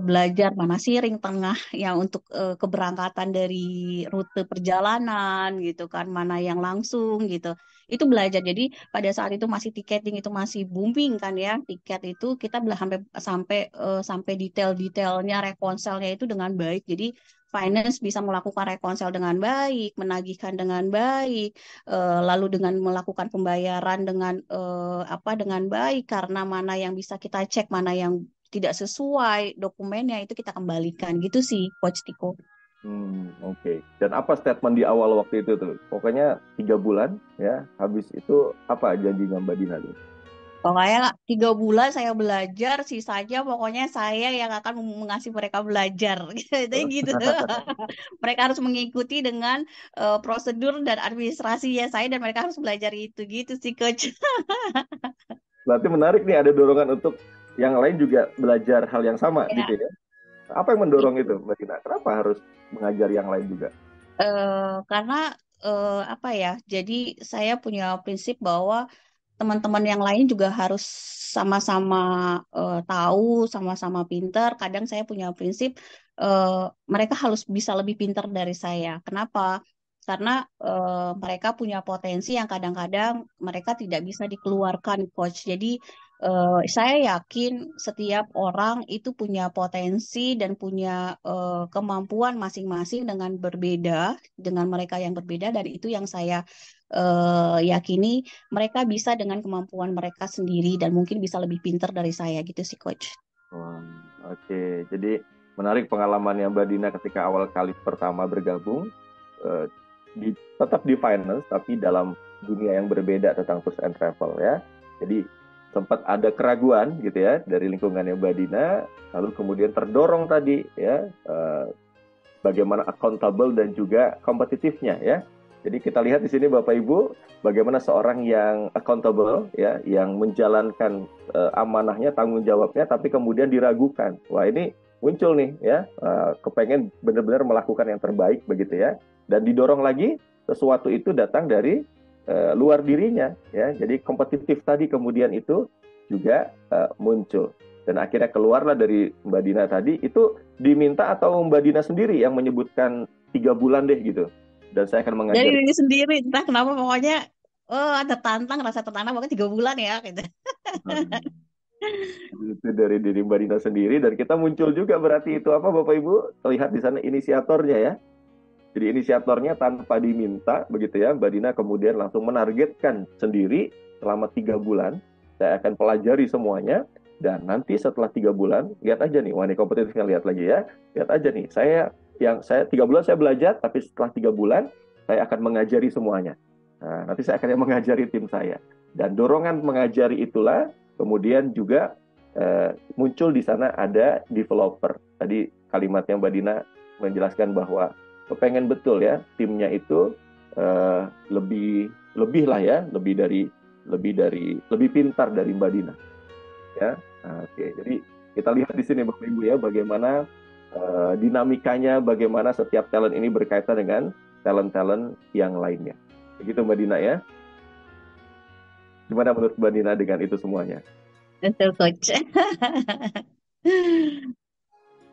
belajar mana sih ring tengah yang untuk keberangkatan dari di rute perjalanan gitu kan, mana yang langsung gitu. Itu belajar. Jadi pada saat itu masih tiketing itu masih booming kan ya, tiket itu kita sampai sampai sampai detail-detailnya rekonselnya itu dengan baik. Jadi finance bisa melakukan rekonsel dengan baik, menagihkan dengan baik, lalu dengan melakukan pembayaran dengan dengan baik, karena mana yang bisa kita cek, mana yang tidak sesuai dokumennya itu kita kembalikan gitu sih, Coach Tiko. Oke. Dan apa statement di awal waktu itu tuh? Pokoknya 3 bulan ya. Habis itu apa janjinya Mbak Dina tuh? Pokoknya 3 bulan saya belajar, sisanya pokoknya saya yang akan mengasihi mereka belajar. Gitu, gitu. Mereka harus mengikuti dengan prosedur dan administrasinya saya, dan mereka harus belajar itu gitu sih, Coach. Berarti menarik nih, ada dorongan untuk yang lain juga belajar hal yang sama Ya, gitu ya. Apa yang mendorong itu. itu Mbak Dina? Kenapa harus mengajar yang lain juga? Karena apa ya? Jadi saya punya prinsip bahwa teman-teman yang lain juga harus sama-sama tahu, sama-sama pinter. Kadang saya punya prinsip mereka harus bisa lebih pinter dari saya. Kenapa? Karena mereka punya potensi yang kadang-kadang mereka tidak bisa dikeluarkan, Coach. Jadi saya yakin setiap orang itu punya potensi dan punya kemampuan masing-masing dengan berbeda, dengan mereka yang berbeda, dan itu yang saya yakini mereka bisa dengan kemampuan mereka sendiri dan mungkin bisa lebih pintar dari saya gitu sih, Coach. Wah, oke. Jadi menarik pengalamannya Mbak Dina ketika awal kali pertama bergabung, eh, tetap di finance tapi dalam dunia yang berbeda tentang tours and travel ya. Jadi sempat ada keraguan gitu ya dari lingkungannya Mbak Dina, lalu kemudian terdorong tadi ya, bagaimana accountable dan juga kompetitifnya ya. Jadi kita lihat di sini Bapak Ibu, bagaimana seorang yang accountable ya, yang menjalankan amanahnya, tanggung jawabnya, tapi kemudian diragukan. Wah, ini muncul nih ya, kepengen benar-benar melakukan yang terbaik begitu ya. Dan didorong lagi, sesuatu itu datang dari luar dirinya ya. Jadi kompetitif tadi kemudian itu juga muncul. Dan akhirnya keluarlah dari Mbak Dina tadi, itu diminta atau Mbak Dina sendiri yang menyebutkan 3 bulan deh gitu. Dan saya akan Jadi mengajar. diri sendiri, entah kenapa pokoknya rasa tertantang pokoknya 3 bulan ya gitu. Itu dari diri Mbak Dina sendiri, dan kita muncul juga berarti itu apa Bapak Ibu? Terlihat di sana inisiatornya ya. Jadi inisiatornya tanpa diminta begitu ya, Mbak Dina kemudian langsung menargetkan sendiri selama 3 bulan. Saya akan pelajari semuanya, dan nanti setelah 3 bulan, lihat aja nih, wah ini kompetitifnya, lihat lagi ya. Lihat aja nih, saya 3 bulan saya belajar, tapi setelah 3 bulan saya akan mengajari semuanya. Nah, nanti saya akan mengajari tim saya. Dan dorongan mengajari itulah kemudian juga muncul di sana ada developer. Tadi kalimatnya Mbak Dina menjelaskan bahwa kepengen betul ya timnya itu lebih lah ya, lebih pintar dari Mbak Dina ya. Nah, oke, jadi kita lihat di sini Bapak Ibu ya, bagaimana dinamikanya, bagaimana setiap talent ini berkaitan dengan talent-talent yang lainnya. Begitu Mbak Dina ya. Gimana menurut Mbak Dina dengan itu semuanya? Betul, Coach.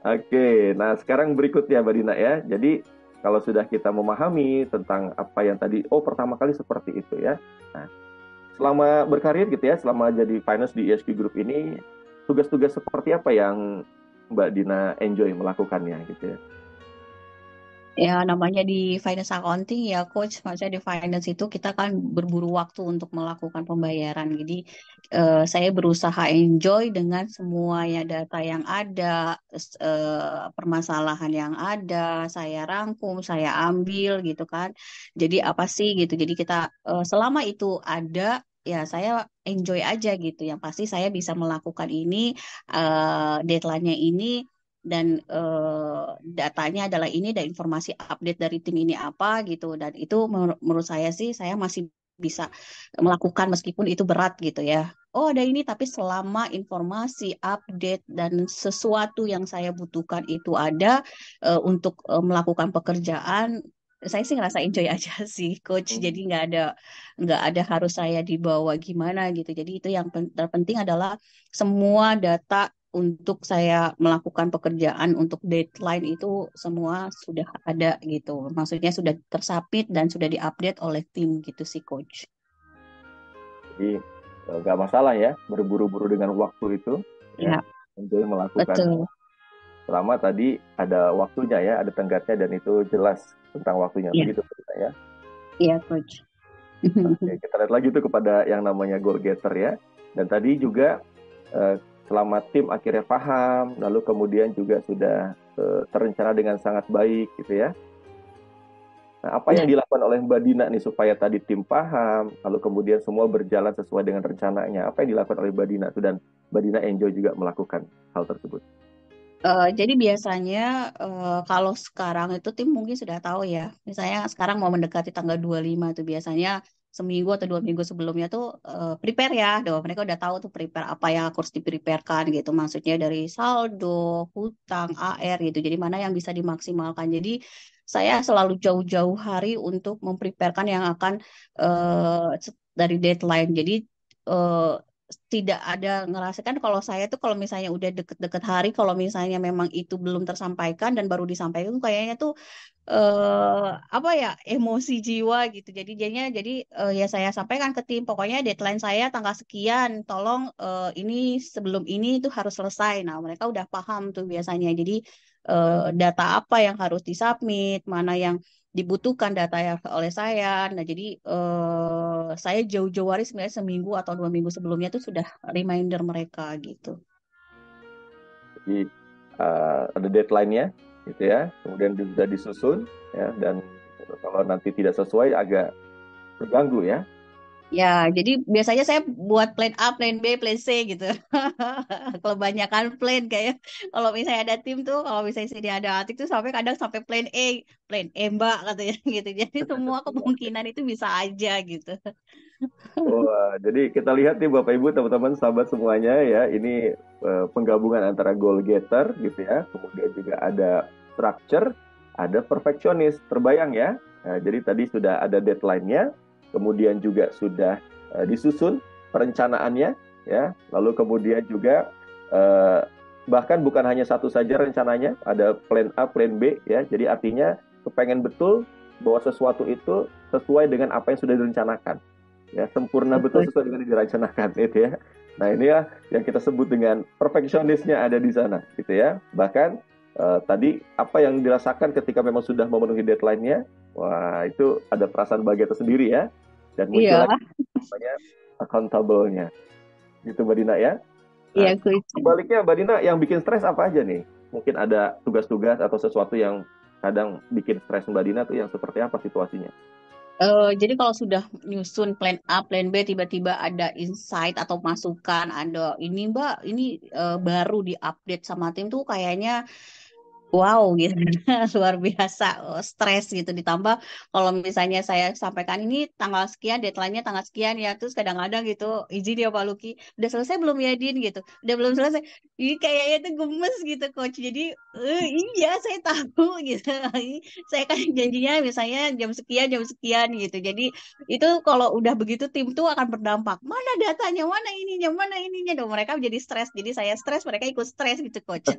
Oke, nah sekarang berikutnya Mbak Dina ya. Jadi kalau sudah kita memahami tentang apa yang tadi, pertama kali seperti itu ya. Nah, selama berkarir gitu ya, selama jadi finance di ESQ Group ini, tugas-tugas seperti apa yang Mbak Dina enjoy melakukannya gitu ya? Ya, namanya di finance accounting ya, Coach. Maksudnya di finance itu kita kan berburu waktu untuk melakukan pembayaran. Jadi saya berusaha enjoy dengan semuanya data yang ada, permasalahan yang ada, saya rangkum, saya ambil gitu kan. Jadi apa sih gitu. Jadi kita selama itu ada, ya saya enjoy aja gitu. Yang pasti saya bisa melakukan ini, deadline-nya ini, dan datanya adalah ini, dan informasi update dari tim ini apa gitu, dan itu menurut saya sih saya masih bisa melakukan meskipun itu berat gitu ya. Oh, ada ini, tapi selama informasi update dan sesuatu yang saya butuhkan itu ada untuk melakukan pekerjaan, saya sih ngerasa enjoy aja sih, Coach. Jadi nggak ada harus saya dibawa gimana gitu. Jadi itu yang terpenting adalah semua data untuk saya melakukan pekerjaan untuk deadline itu semua sudah ada gitu. Maksudnya sudah tersubmit dan sudah diupdate oleh tim gitu sih coach. Jadi nggak masalah ya berburu-buru dengan waktu itu ya Ya, untuk melakukan betul. selama tadi ada waktunya ya, ada tenggatnya dan itu jelas tentang waktunya. Iya, Begitu Mbak ya. iya coach. Oke, kita lihat lagi tuh kepada yang namanya goal getter ya. Dan tadi juga selama tim akhirnya paham, lalu kemudian juga sudah terencana dengan sangat baik gitu ya. Nah, apa yang Ya. dilakukan oleh Mbak Dina nih supaya tadi tim paham, lalu kemudian semua berjalan sesuai dengan rencananya? Apa yang dilakukan oleh Mbak Dina tuh dan Mbak Dina enjoy juga melakukan hal tersebut? Jadi biasanya kalau sekarang itu tim mungkin sudah tahu ya. Misalnya sekarang mau mendekati tanggal 25 tuh biasanya seminggu atau 2 minggu sebelumnya tuh prepare ya. Mereka udah tahu tuh prepare apa yang harus dipreparekan gitu. Maksudnya dari saldo, hutang, AR gitu. Jadi mana yang bisa dimaksimalkan. Jadi saya selalu jauh-jauh hari untuk mempreparekan yang akan dari deadline. Jadi eh, tidak ada ngerasa kan kalau saya tuh kalau misalnya udah deket-deket hari kalau misalnya memang itu belum tersampaikan dan baru disampaikan tuh kayaknya tuh apa ya emosi jiwa gitu jadi ya saya sampaikan ke tim pokoknya deadline saya tanggal sekian tolong ini sebelum ini itu harus selesai. Nah mereka udah paham tuh biasanya jadi data apa yang harus disubmit mana yang dibutuhkan data yang oleh saya. Nah, jadi saya jauh-jauh hari sebenarnya seminggu atau 2 minggu sebelumnya itu sudah reminder mereka gitu. Jadi ada deadline-nya gitu ya, kemudian sudah disusun ya, dan kalau nanti tidak sesuai agak terganggu ya. Ya, jadi biasanya saya buat plan A, plan B, plan C gitu. Kebanyakan plan kayak kalau misalnya ada tim tuh, kalau misalnya sini ada Atik tuh sampai kadang sampai plan E Mbak katanya gitu. Jadi semua kemungkinan itu bisa aja gitu. Wah, jadi kita lihat nih Bapak Ibu, teman-teman, sahabat semuanya ya, ini penggabungan antara goal getter gitu ya, kemudian juga ada structure, ada perfectionist, terbayang ya. Nah, jadi tadi sudah ada deadline-nya, kemudian juga sudah disusun perencanaannya ya, lalu kemudian juga eh, bahkan bukan hanya satu saja rencananya, ada plan A, plan B ya, jadi artinya kepengen betul bahwa sesuatu itu sesuai dengan apa yang sudah direncanakan ya, sempurna betul Betul. sesuai dengan yang direncanakan itu ya. Nah ini ya yang kita sebut dengan perfeksionisnya ada di sana gitu ya. Bahkan tadi apa yang dirasakan ketika memang sudah memenuhi deadline-nya, wah itu ada perasaan bahagia tersendiri ya. Dan muncul Iya, lagi namanya accountable-nya gitu Mbak Dina ya. iya Nah coach. sebaliknya Mbak Dina yang bikin stres apa aja nih? Mungkin ada tugas-tugas atau sesuatu yang kadang bikin stres Mbak Dina tuh yang seperti apa situasinya? Jadi kalau sudah nyusun plan A, plan B, tiba-tiba ada insight atau masukan, ada ini Mbak, ini baru diupdate sama tim tuh kayaknya wow gitu luar biasa stres gitu ditambah kalau misalnya saya sampaikan ini tanggal sekian deadline-nya tanggal sekian ya terus kadang-kadang gitu izin ya Pak Luki udah selesai belum ya Din gitu udah belum selesai ini kayaknya tuh gemes gitu coach jadi iya saya tahu gitu saya kan janjinya misalnya jam sekian gitu jadi itu kalau udah begitu tim tuh akan berdampak mana datanya mana ininya dong mereka jadi stres jadi saya stres mereka ikut stres gitu coach.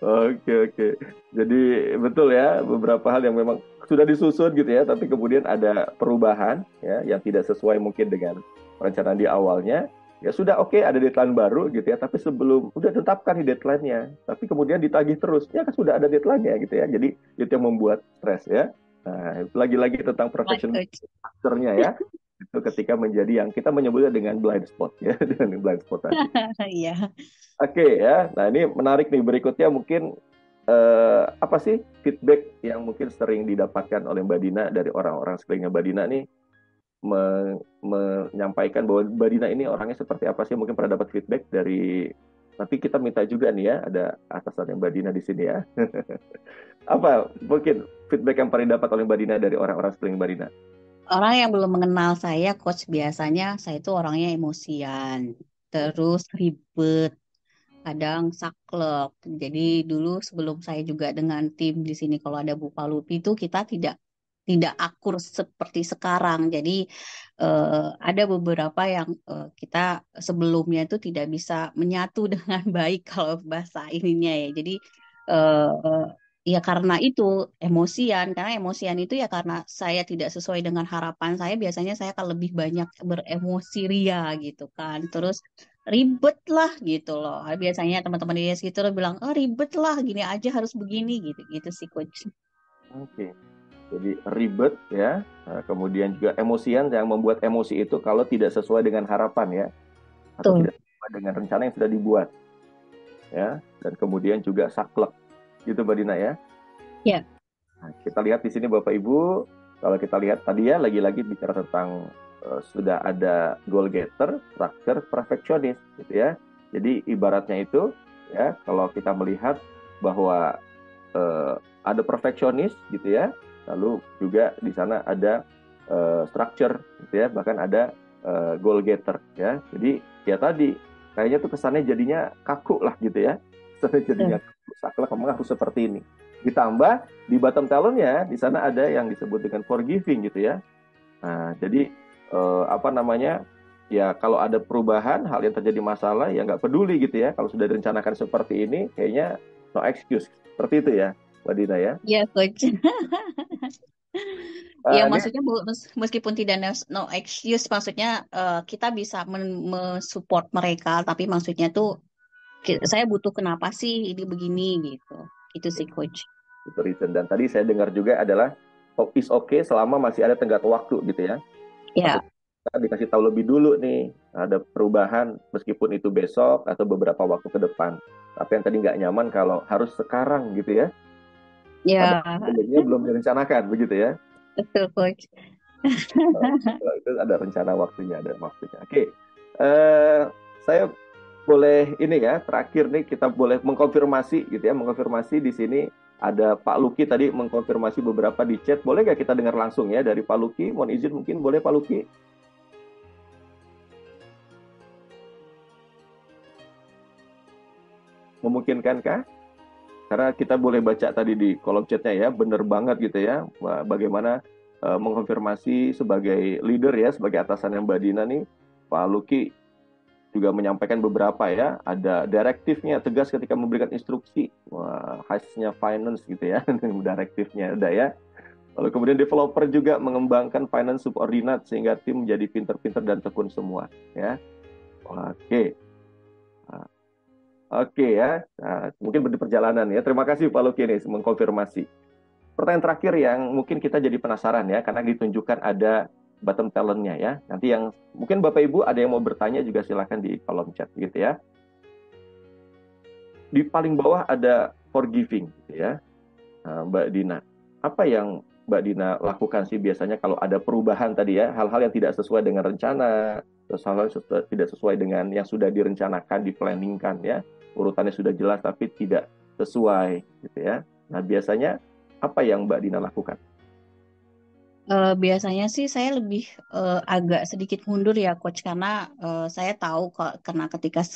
Oke, oke. Jadi betul ya, beberapa hal yang memang sudah disusun gitu ya, tapi kemudian ada perubahan ya yang tidak sesuai mungkin dengan perencanaan di awalnya. Ya sudah oke ada deadline baru gitu ya, tapi sebelum udah tetapkan di deadline-nya, tapi kemudian ditagih terus, ya kan sudah ada deadline-nya gitu ya. Jadi itu yang membuat stres ya. Nah, itu lagi-lagi tentang Like perfection coach. factor-nya ya. Itu ketika menjadi yang kita menyebutnya dengan blind spot ya, dengan blind spot tadi. Iya. Oke ya, nah ini menarik nih berikutnya mungkin apa sih feedback yang mungkin sering didapatkan oleh Mbak Dina dari orang-orang sekelilingnya Mbak Dina nih menyampaikan bahwa Mbak Dina ini orangnya seperti apa sih? Mungkin pernah dapat feedback dari nanti kita minta juga nih ya ada atasan yang Mbak Dina di sini ya. Apa mungkin feedback yang paling dapat oleh Mbak Dina dari orang-orang sekeliling Mbak Dina? Orang yang belum mengenal saya, coach biasanya saya itu orangnya emosian, terus ribet, kadang saklek. Jadi dulu sebelum saya juga dengan tim di sini kalau ada Bu Palupi itu kita tidak tidak akur seperti sekarang. Jadi ada beberapa yang kita sebelumnya itu tidak bisa menyatu dengan baik kalau bahasa ininya ya. Jadi eh, ya karena itu karena emosian itu ya karena saya tidak sesuai dengan harapan saya, biasanya saya akan lebih banyak beremosi ria gitu kan. Terus ribet lah gitu loh. Biasanya teman-teman dia gitu loh bilang, oh ribet lah, gini aja harus begini gitu gitu sih coach. Oke. Jadi ribet ya, kemudian juga emosian yang membuat emosi itu kalau tidak sesuai dengan harapan ya, atau Betul. tidak sesuai dengan rencana yang sudah dibuat ya, dan kemudian juga saklek gitu Mbak Dina ya. Ya. Nah, kita lihat di sini Bapak Ibu, kalau kita lihat tadi ya lagi-lagi bicara tentang sudah ada goal getter, structure, perfectionist gitu ya. Jadi ibaratnya itu ya kalau kita melihat bahwa ada perfectionist gitu ya, lalu juga di sana ada structure gitu ya, bahkan ada goal getter ya. Jadi ya tadi kayaknya tuh kesannya jadinya kaku lah gitu ya. Kesannya jadinya kaku, saklek memang harus seperti ini. Ditambah di bottom talentnya di sana ada yang disebut dengan forgiving gitu ya. Nah, jadi apa namanya? Ya kalau ada perubahan, hal yang terjadi masalah ya nggak peduli gitu ya. Kalau sudah direncanakan seperti ini, kayaknya no excuse. Seperti itu ya, Mbak Dina ya. Ya, coach. Ya, Ini maksudnya meskipun tidak no excuse, maksudnya kita bisa mensupport mereka, tapi maksudnya tuh saya butuh kenapa sih ini begini gitu. Itu sih, coach. itu reason. Dan tadi saya dengar juga adalah is okay selama masih ada tenggat waktu gitu ya. Ya, Maksudnya kita dikasih tahu lebih dulu nih ada perubahan meskipun itu besok atau beberapa waktu ke depan. Tapi yang tadi nggak nyaman kalau harus sekarang gitu ya. Padahal ya, sebelumnya belum direncanakan begitu ya. betul, coach. Kalau itu ada rencana waktunya, ada waktunya. Oke, eh, saya boleh ini ya, terakhir nih kita boleh mengkonfirmasi gitu ya, mengkonfirmasi di sini ada Pak Luki tadi mengkonfirmasi beberapa di chat. Boleh nggak kita dengar langsung ya dari Pak Luki? Mohon izin mungkin boleh Pak Luki? Memungkinkankah? Karena kita boleh baca tadi di kolom chatnya ya, bener banget gitu ya, bagaimana mengkonfirmasi sebagai leader ya, sebagai atasan yang Mbak Dina nih, Pak Luki juga menyampaikan beberapa ya, ada direktifnya tegas ketika memberikan instruksi, wah khasnya finance gitu ya, direktifnya ada ya. Lalu kemudian developer juga mengembangkan finance subordinate sehingga tim menjadi pinter-pinter dan tekun semua ya. Oke. Oke ya, nah, mungkin di perjalanan ya. Terima kasih Pak Luki nih mengkonfirmasi. Pertanyaan terakhir yang mungkin kita jadi penasaran ya, karena ditunjukkan ada bottom talent-nya ya. Nanti yang mungkin Bapak Ibu ada yang mau bertanya juga silakan di kolom chat gitu ya. Di paling bawah ada forgiving gitu ya, Mbak Dina. Apa yang Mbak Dina lakukan sih biasanya kalau ada perubahan tadi ya, hal-hal yang tidak sesuai dengan rencana, terus hal-hal yang tidak sesuai dengan yang sudah direncanakan, diplanningkan ya, urutannya sudah jelas tapi tidak sesuai gitu ya. Nah biasanya apa yang Mbak Dina lakukan? Biasanya sih saya lebih agak sedikit mundur ya coach, karena saya tahu kok karena ketika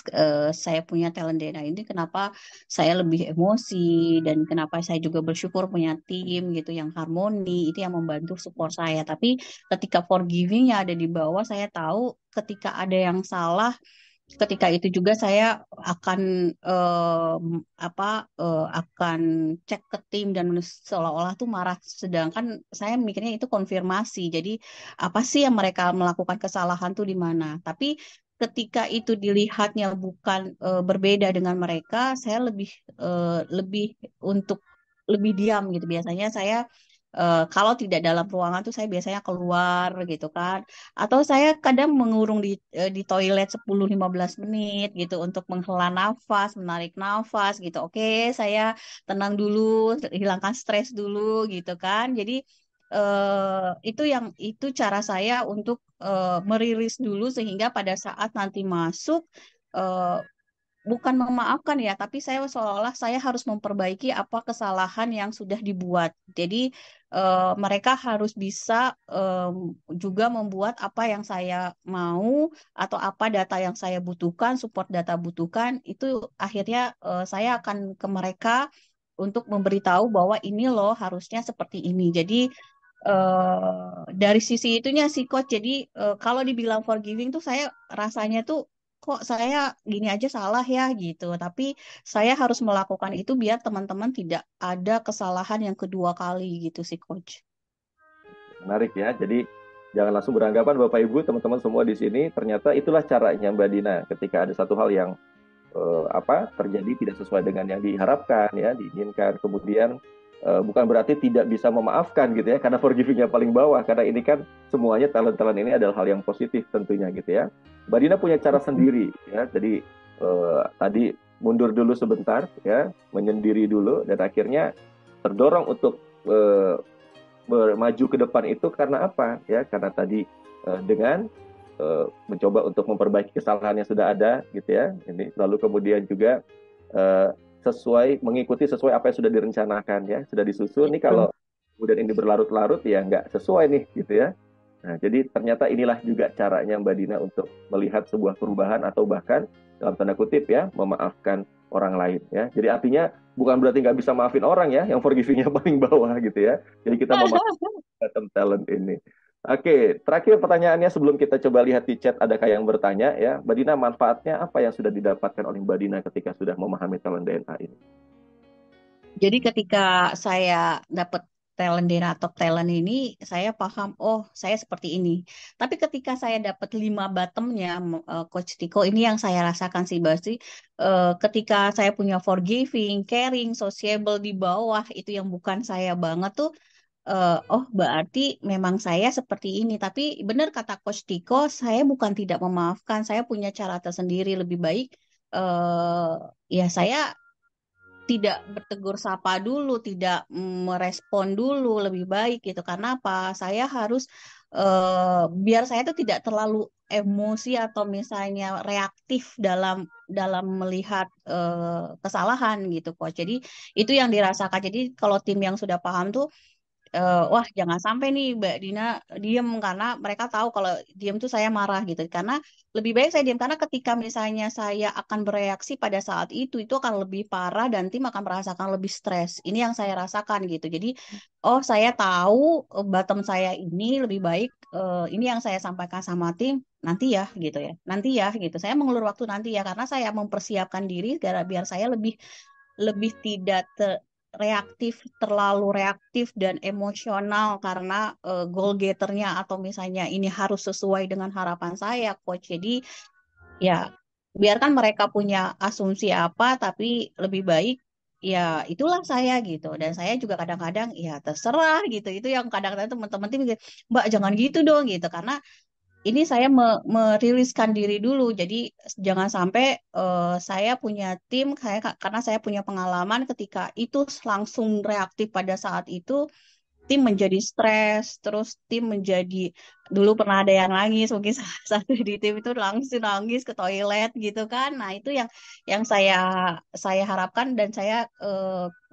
saya punya talent data ini kenapa saya lebih emosi, dan kenapa saya juga bersyukur punya tim gitu yang harmoni, itu yang membantu support saya. Tapi ketika forgiving yang ada di bawah, saya tahu ketika ada yang salah, ketika itu juga saya akan akan cek ke tim dan seolah-olah tuh marah, sedangkan saya mikirnya itu konfirmasi. Jadi apa sih yang mereka melakukan kesalahan tuh di mana? Tapi ketika itu dilihatnya bukan berbeda dengan mereka, saya lebih untuk lebih diam gitu. Biasanya saya kalau tidak dalam ruangan tuh saya biasanya keluar gitu kan, atau saya kadang mengurung di toilet 10-15 menit gitu untuk menghela nafas, menarik nafas gitu. Oke, saya tenang dulu, hilangkan stres dulu gitu kan. Jadi itu cara saya untuk merilis dulu sehingga pada saat nanti masuk eh, bukan memaafkan ya, tapi saya seolah-olah saya harus memperbaiki apa kesalahan yang sudah dibuat. Jadi mereka harus bisa juga membuat apa yang saya mau atau apa data yang saya butuhkan, support data butuhkan, itu akhirnya saya akan ke mereka untuk memberitahu bahwa ini loh harusnya seperti ini. Jadi dari sisi itunya sih coach. Jadi kalau dibilang forgiving tuh saya rasanya tuh kok saya gini aja salah ya gitu. Tapi saya harus melakukan itu biar teman-teman tidak ada kesalahan yang kedua kali gitu sih coach. Menarik ya. Jadi jangan langsung beranggapan Bapak Ibu, teman-teman semua di sini, ternyata itulah caranya Mbak Dina ketika ada satu hal yang terjadi tidak sesuai dengan yang diharapkan ya, diinginkan. Kemudian bukan berarti tidak bisa memaafkan gitu ya, karena forgivingnya paling bawah. Karena ini kan semuanya talent-talent ini adalah hal yang positif tentunya gitu ya. Mbak Dina punya cara sendiri ya. Jadi tadi mundur dulu sebentar ya, menyendiri dulu dan akhirnya terdorong untuk maju ke depan itu karena apa ya? Karena tadi dengan mencoba untuk memperbaiki kesalahan yang sudah ada gitu ya. Ini lalu kemudian juga eh, mengikuti sesuai apa yang sudah direncanakan ya, sudah disusun. Nih Betul. kalau kemudian ini berlarut-larut ya nggak sesuai nih gitu ya. Nah, jadi ternyata inilah juga caranya Mbak Dina untuk melihat sebuah perubahan atau bahkan dalam tanda kutip ya memaafkan orang lain ya. Jadi artinya bukan berarti nggak bisa maafin orang ya, yang forgivingnya paling bawah gitu ya. Jadi kita memaafkan talent ini. Oke, terakhir pertanyaannya sebelum kita coba lihat di chat adakah yang bertanya ya. Mbak Dina, manfaatnya apa yang sudah didapatkan oleh Mbak Dina ketika sudah memahami talent DNA ini? Jadi ketika saya dapat talent dinner atau talent ini, saya paham, oh saya seperti ini. Tapi ketika saya dapat 5 bottomnya, Coach Tiko, ini yang saya rasakan sih, Basti. Ketika saya punya forgiving, caring, sociable di bawah, itu yang bukan saya banget tuh, oh berarti memang saya seperti ini. Tapi benar kata Coach Tiko, saya bukan tidak memaafkan, saya punya cara tersendiri lebih baik. Ya saya tidak bertegur sapa dulu, tidak merespon dulu lebih baik gitu. Karena apa? Saya harus biar saya itu tidak terlalu emosi atau misalnya reaktif dalam melihat kesalahan gitu, Coach. Jadi itu yang dirasakan. Jadi kalau tim yang sudah paham tuh wah jangan sampai nih Mbak Dina diem karena mereka tahu kalau diem tuh saya marah gitu. Karena lebih baik saya diem karena ketika misalnya saya akan bereaksi pada saat itu akan lebih parah dan tim akan merasakan lebih stres. Ini yang saya rasakan gitu. Jadi oh saya tahu bottom saya ini lebih baik ini yang saya sampaikan sama tim nanti ya gitu ya. Nanti ya gitu. Saya mengulur waktu nanti ya karena saya mempersiapkan diri biar saya lebih lebih tidak reaktif, terlalu reaktif dan emosional karena goal getternya atau misalnya ini harus sesuai dengan harapan saya, coach. Jadi ya biarkan mereka punya asumsi apa, tapi lebih baik ya itulah saya gitu. Dan saya juga kadang-kadang ya terserah gitu. Itu yang kadang-kadang teman-teman tim gitu, Mbak jangan gitu dong gitu karena ini saya meriliskan diri dulu. Jadi jangan sampai saya punya tim karena saya punya pengalaman ketika itu langsung reaktif pada saat itu tim menjadi stres, terus tim menjadi dulu pernah ada yang nangis, mungkin salah satu di tim itu langsung nangis ke toilet gitu kan. Nah, itu yang saya harapkan dan saya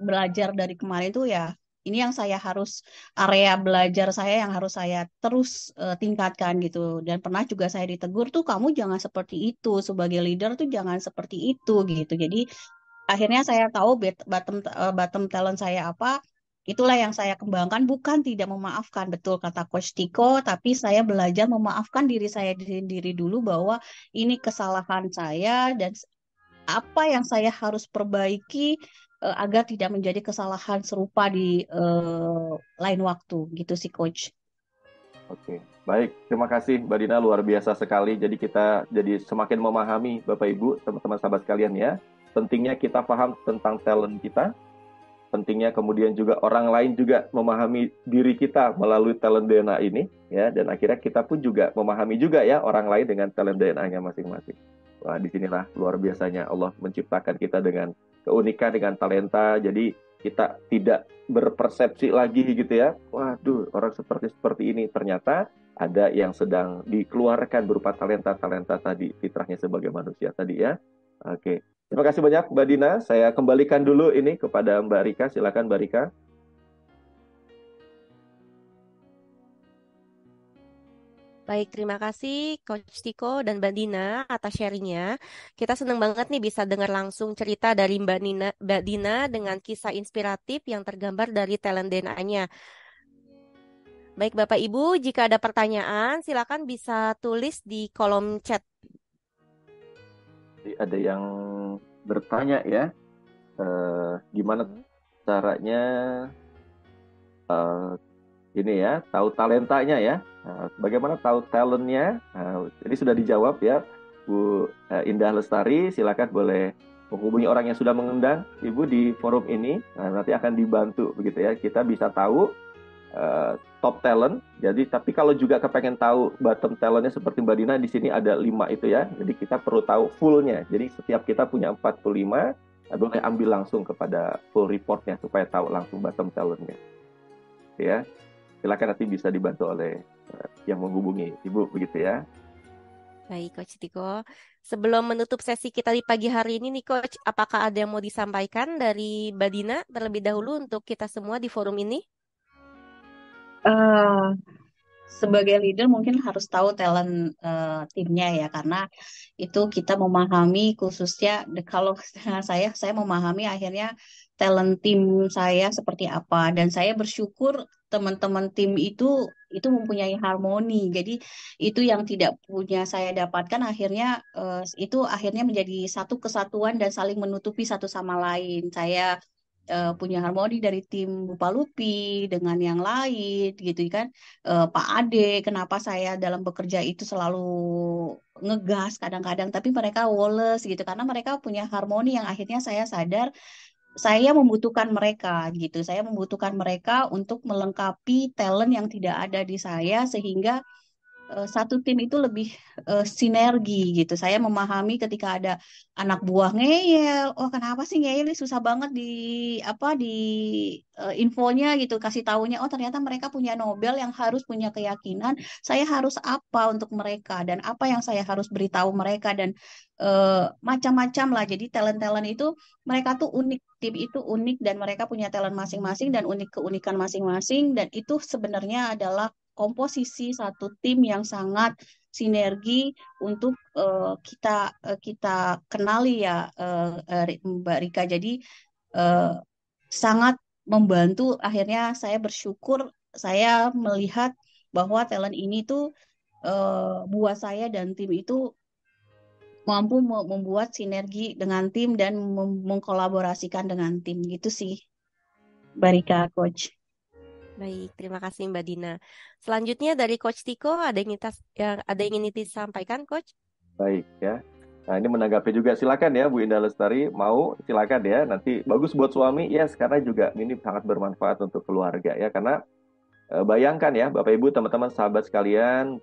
belajar dari kemarin itu ya ini yang saya harus area belajar saya yang harus saya terus tingkatkan gitu. Dan pernah juga saya ditegur tuh kamu jangan seperti itu sebagai leader tuh jangan seperti itu gitu. Jadi akhirnya saya tahu bottom talent saya apa. Itulah yang saya kembangkan, bukan tidak memaafkan. Betul kata Coach Tiko, tapi saya belajar memaafkan diri saya sendiri dulu bahwa ini kesalahan saya dan apa yang saya harus perbaiki agar tidak menjadi kesalahan serupa di lain waktu. Gitu sih, Coach. Oke, baik. Terima kasih Mbak Dina, luar biasa sekali. Jadi kita jadi semakin memahami Bapak Ibu, teman-teman sahabat sekalian ya. Pentingnya kita paham tentang talent kita, pentingnya kemudian juga orang lain juga memahami diri kita melalui talent DNA ini ya, dan akhirnya kita pun juga memahami juga ya orang lain dengan talent DNA-nya masing-masing. Wah, disinilah luar biasanya Allah menciptakan kita dengan keunikan, dengan talenta. Jadi kita tidak berpersepsi lagi gitu ya. Waduh, orang seperti ini ternyata ada yang sedang dikeluarkan berupa talenta-talenta tadi, fitrahnya sebagai manusia tadi ya. Oke. Terima kasih banyak Mbak Dina. Saya kembalikan dulu ini kepada Mbak Rika. Silakan Mbak Rika. Baik, terima kasih Coach Tiko dan Mbak Dina atas sharingnya. Kita senang banget nih bisa dengar langsung cerita dari Mbak Dina dengan kisah inspiratif yang tergambar dari talent DNA-nya. Baik Bapak Ibu, jika ada pertanyaan silakan bisa tulis di kolom chat. Jadi ada yang bertanya ya, gimana caranya eh, ini ya, tahu talentanya ya. Nah, bagaimana tahu talentnya? Nah, ini sudah dijawab ya, Bu Indah Lestari. Silakan boleh menghubungi orang yang sudah mengundang Ibu di forum ini. Nah, nanti akan dibantu begitu ya. Kita bisa tahu top talent. Jadi, tapi kalau juga kepengen tahu bottom talentnya seperti Mbak Dina, di sini ada 5 itu ya. Jadi kita perlu tahu fullnya. Jadi setiap kita punya 45, boleh ambil langsung kepada full reportnya supaya tahu langsung bottom talentnya. Ya, silakan nanti bisa dibantu oleh yang menghubungi Ibu begitu ya. Baik Coach Tiko, sebelum menutup sesi kita di pagi hari ini nih Coach, apakah ada yang mau disampaikan dari Mbak Dina terlebih dahulu untuk kita semua di forum ini? Eh, Sebagai leader mungkin harus tahu talent timnya ya, karena itu kita memahami khususnya kalau saya memahami akhirnya talent tim saya seperti apa, dan saya bersyukur teman-teman tim itu mempunyai harmoni. Jadi itu yang tidak punya saya dapatkan, akhirnya itu akhirnya menjadi satu kesatuan dan saling menutupi satu sama lain. Saya punya harmoni dari tim Bupa Lupi dengan yang lain gitu kan. Pak Ade, kenapa saya dalam bekerja itu selalu ngegas kadang-kadang, tapi mereka woles gitu, karena mereka punya harmoni yang akhirnya saya sadar saya membutuhkan mereka gitu. Saya membutuhkan mereka untuk melengkapi talent yang tidak ada di saya, sehingga satu tim itu lebih sinergi gitu. Saya memahami ketika ada anak buah ngeyel, oh kenapa sih ngeyel ini susah banget di apa di infonya gitu, kasih taunya. Oh ternyata mereka punya Nobel yang harus punya keyakinan. Saya harus apa untuk mereka dan apa yang saya harus beritahu mereka, dan macam-macam lah. Jadi talent-talent itu mereka tuh unik, tim itu unik, dan mereka punya talent masing-masing dan unik keunikan masing-masing, dan itu sebenarnya adalah komposisi satu tim yang sangat sinergi untuk kita kenali ya, Mbak Rika. Jadi eh, sangat membantu. Akhirnya saya bersyukur saya melihat bahwa talent ini tuh buat saya dan tim itu mampu membuat sinergi dengan tim dan mengkolaborasikan dengan tim gitu sih, Mbak Rika, Coach. Baik, terima kasih Mbak Dina. Selanjutnya dari Coach Tiko, ada yang ingin disampaikan Coach? Baik ya. Nah, ini menanggapi juga, silakan ya Bu Indah Lestari, mau silakan ya. Nanti bagus buat suami, yes, karena juga ini sangat bermanfaat untuk keluarga ya. Karena bayangkan ya Bapak Ibu, teman-teman, sahabat sekalian,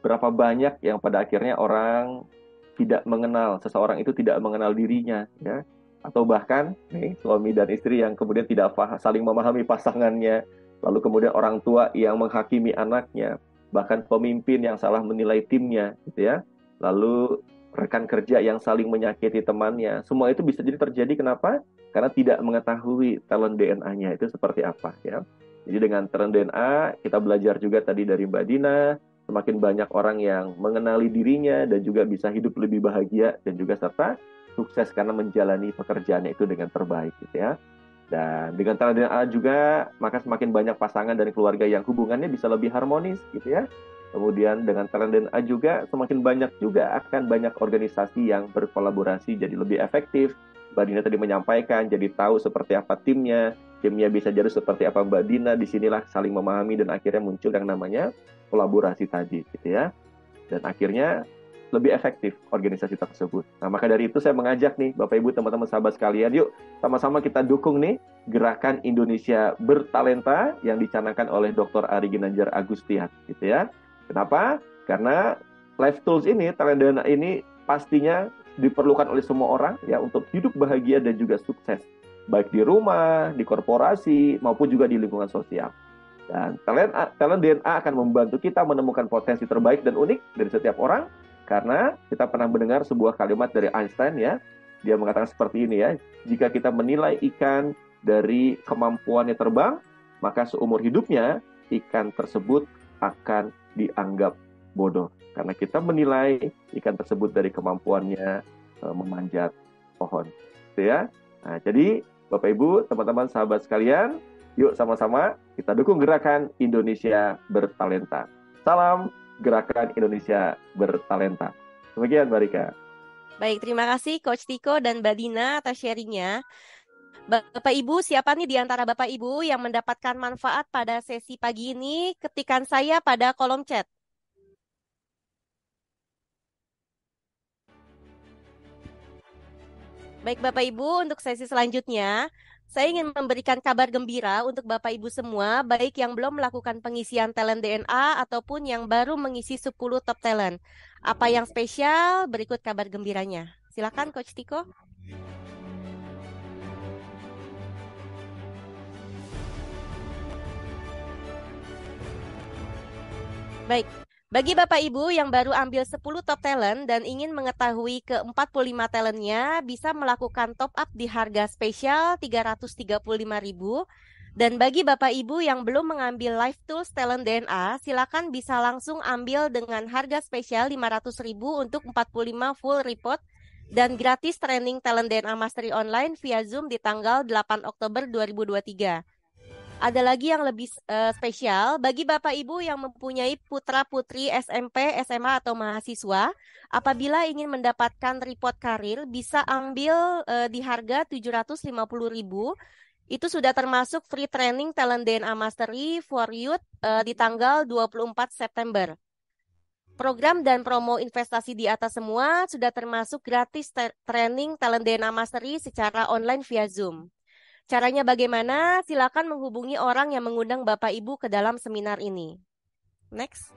berapa banyak yang pada akhirnya orang tidak mengenal, seseorang itu tidak mengenal dirinya ya. Atau bahkan nih suami dan istri yang kemudian tidak saling memahami pasangannya, lalu kemudian orang tua yang menghakimi anaknya, bahkan pemimpin yang salah menilai timnya gitu ya. Lalu rekan kerja yang saling menyakiti temannya. Semua itu bisa jadi terjadi, kenapa? Karena tidak mengetahui talent DNA-nya itu seperti apa ya. Jadi dengan talent DNA kita belajar juga tadi dari Mbak Dina, semakin banyak orang yang mengenali dirinya dan juga bisa hidup lebih bahagia dan juga serta sukses karena menjalani pekerjaannya itu dengan terbaik gitu ya. Dan dengan talent DNA juga maka semakin banyak pasangan dan keluarga yang hubungannya bisa lebih harmonis gitu ya. Kemudian dengan talent DNA juga semakin banyak juga akan banyak organisasi yang berkolaborasi jadi lebih efektif. Mbak Dina tadi menyampaikan, jadi tahu seperti apa timnya bisa jadi seperti apa Mbak Dina. Disinilah saling memahami dan akhirnya muncul yang namanya kolaborasi tadi gitu ya. Dan akhirnya lebih efektif organisasi tersebut. Nah, maka dari itu saya mengajak nih Bapak Ibu, teman-teman, sahabat sekalian, yuk sama-sama kita dukung nih gerakan Indonesia Bertalenta yang dicanangkan oleh Dr. Ari Ginanjar Agustian gitu ya. Kenapa? Karena Life Tools ini, talent dana ini pastinya diperlukan oleh semua orang ya untuk hidup bahagia dan juga sukses, baik di rumah, di korporasi maupun juga di lingkungan sosial. Dan talent DNA akan membantu kita menemukan potensi terbaik dan unik dari setiap orang, karena kita pernah mendengar sebuah kalimat dari Einstein ya. Dia mengatakan seperti ini ya, jika kita menilai ikan dari kemampuannya terbang, maka seumur hidupnya ikan tersebut akan dianggap bodoh. Karena kita menilai ikan tersebut dari kemampuannya memanjat pohon. Gitu ya. Nah, jadi Bapak Ibu, teman-teman, sahabat sekalian, Yuk sama-sama kita dukung gerakan Indonesia Bertalenta. Salam Gerakan Indonesia Bertalenta. Demikian Mbak Rika. Baik, terima kasih Coach Tiko dan Mbak Dina atas sharingnya. Bapak Ibu, siapa nih di antara Bapak Ibu yang mendapatkan manfaat pada sesi pagi ini? Ketikan saya pada kolom chat. Baik Bapak Ibu, untuk sesi selanjutnya, saya ingin memberikan kabar gembira untuk Bapak Ibu semua, baik yang belum melakukan pengisian talent DNA ataupun yang baru mengisi 10 top talent. Apa yang spesial? Berikut kabar gembiranya. Silakan Coach Tiko. Baik, bagi Bapak Ibu yang baru ambil 10 top talent dan ingin mengetahui ke-45 talentnya, bisa melakukan top up di harga spesial Rp335.000. Dan bagi Bapak Ibu yang belum mengambil Live Tools Talent DNA, silakan bisa langsung ambil dengan harga spesial Rp500.000 untuk 45 full report dan gratis training Talent DNA Mastery Online via Zoom di tanggal 8 Oktober 2023. Ada lagi yang lebih spesial bagi Bapak Ibu yang mempunyai putra-putri SMP, SMA, atau mahasiswa. Apabila ingin mendapatkan report karir, bisa ambil di harga Rp750.000. Itu sudah termasuk free training Talent DNA Mastery for Youth di tanggal 24 September. Program dan promo investasi di atas semua sudah termasuk gratis training Talent DNA Mastery secara online via Zoom. Caranya bagaimana? Silakan menghubungi orang yang mengundang Bapak Ibu ke dalam seminar ini. Next.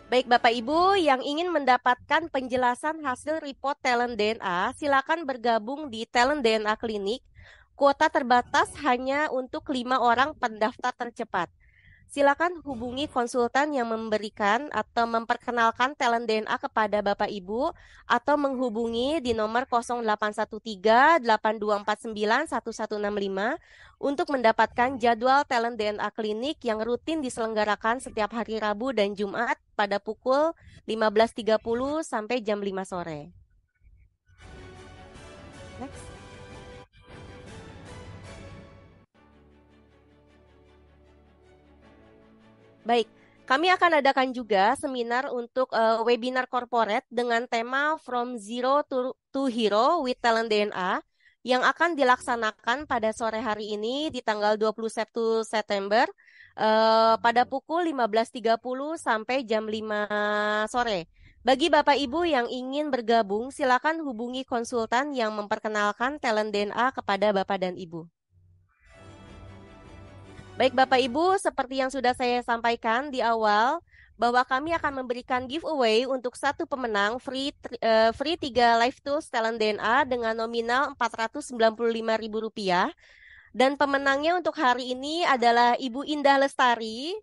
Baik Bapak Ibu yang ingin mendapatkan penjelasan hasil report Talent DNA, silakan bergabung di Talent DNA Klinik. Kuota terbatas hanya untuk 5 orang pendaftar tercepat. Silakan hubungi konsultan yang memberikan atau memperkenalkan talent DNA kepada Bapak Ibu atau menghubungi di nomor 0813-8249-1165 untuk mendapatkan jadwal talent DNA klinik yang rutin diselenggarakan setiap hari Rabu dan Jumat pada pukul 15.30 sampai jam 5 sore. Next. Baik, kami akan adakan juga seminar untuk webinar corporate dengan tema From Zero to Hero with Talent DNA yang akan dilaksanakan pada sore hari ini di tanggal 21 September pada pukul 15.30 sampai jam 5 sore. Bagi Bapak Ibu yang ingin bergabung, silakan hubungi konsultan yang memperkenalkan Talent DNA kepada Bapak dan Ibu. Baik Bapak Ibu, seperti yang sudah saya sampaikan di awal, bahwa kami akan memberikan giveaway untuk satu pemenang free 3 Live Tools Talent DNA dengan nominal Rp495.000. Dan pemenangnya untuk hari ini adalah Ibu Indah Lestari.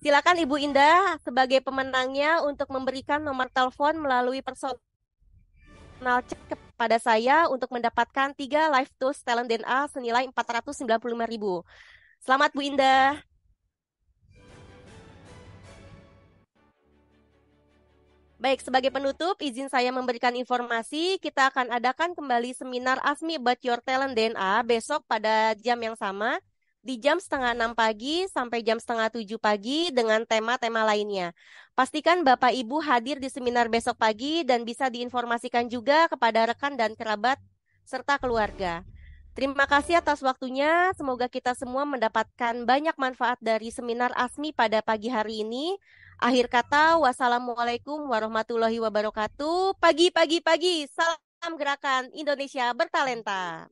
Silakan Ibu Indah sebagai pemenangnya untuk memberikan nomor telepon melalui personal chat kepada saya untuk mendapatkan 3 Live Tools Talent DNA senilai Rp495.000. Selamat Bu Indah. Baik, sebagai penutup, izin saya memberikan informasi, kita akan adakan kembali seminar ASMI About Your Talent DNA besok pada jam yang sama, di jam 5:30 pagi sampai jam 6:30 pagi dengan tema-tema lainnya. Pastikan Bapak Ibu hadir di seminar besok pagi dan bisa diinformasikan juga kepada rekan dan kerabat serta keluarga. Terima kasih atas waktunya. Semoga kita semua mendapatkan banyak manfaat dari seminar ASMI pada pagi hari ini. Akhir kata, wassalamualaikum warahmatullahi wabarakatuh. Pagi, salam gerakan Indonesia Bertalenta.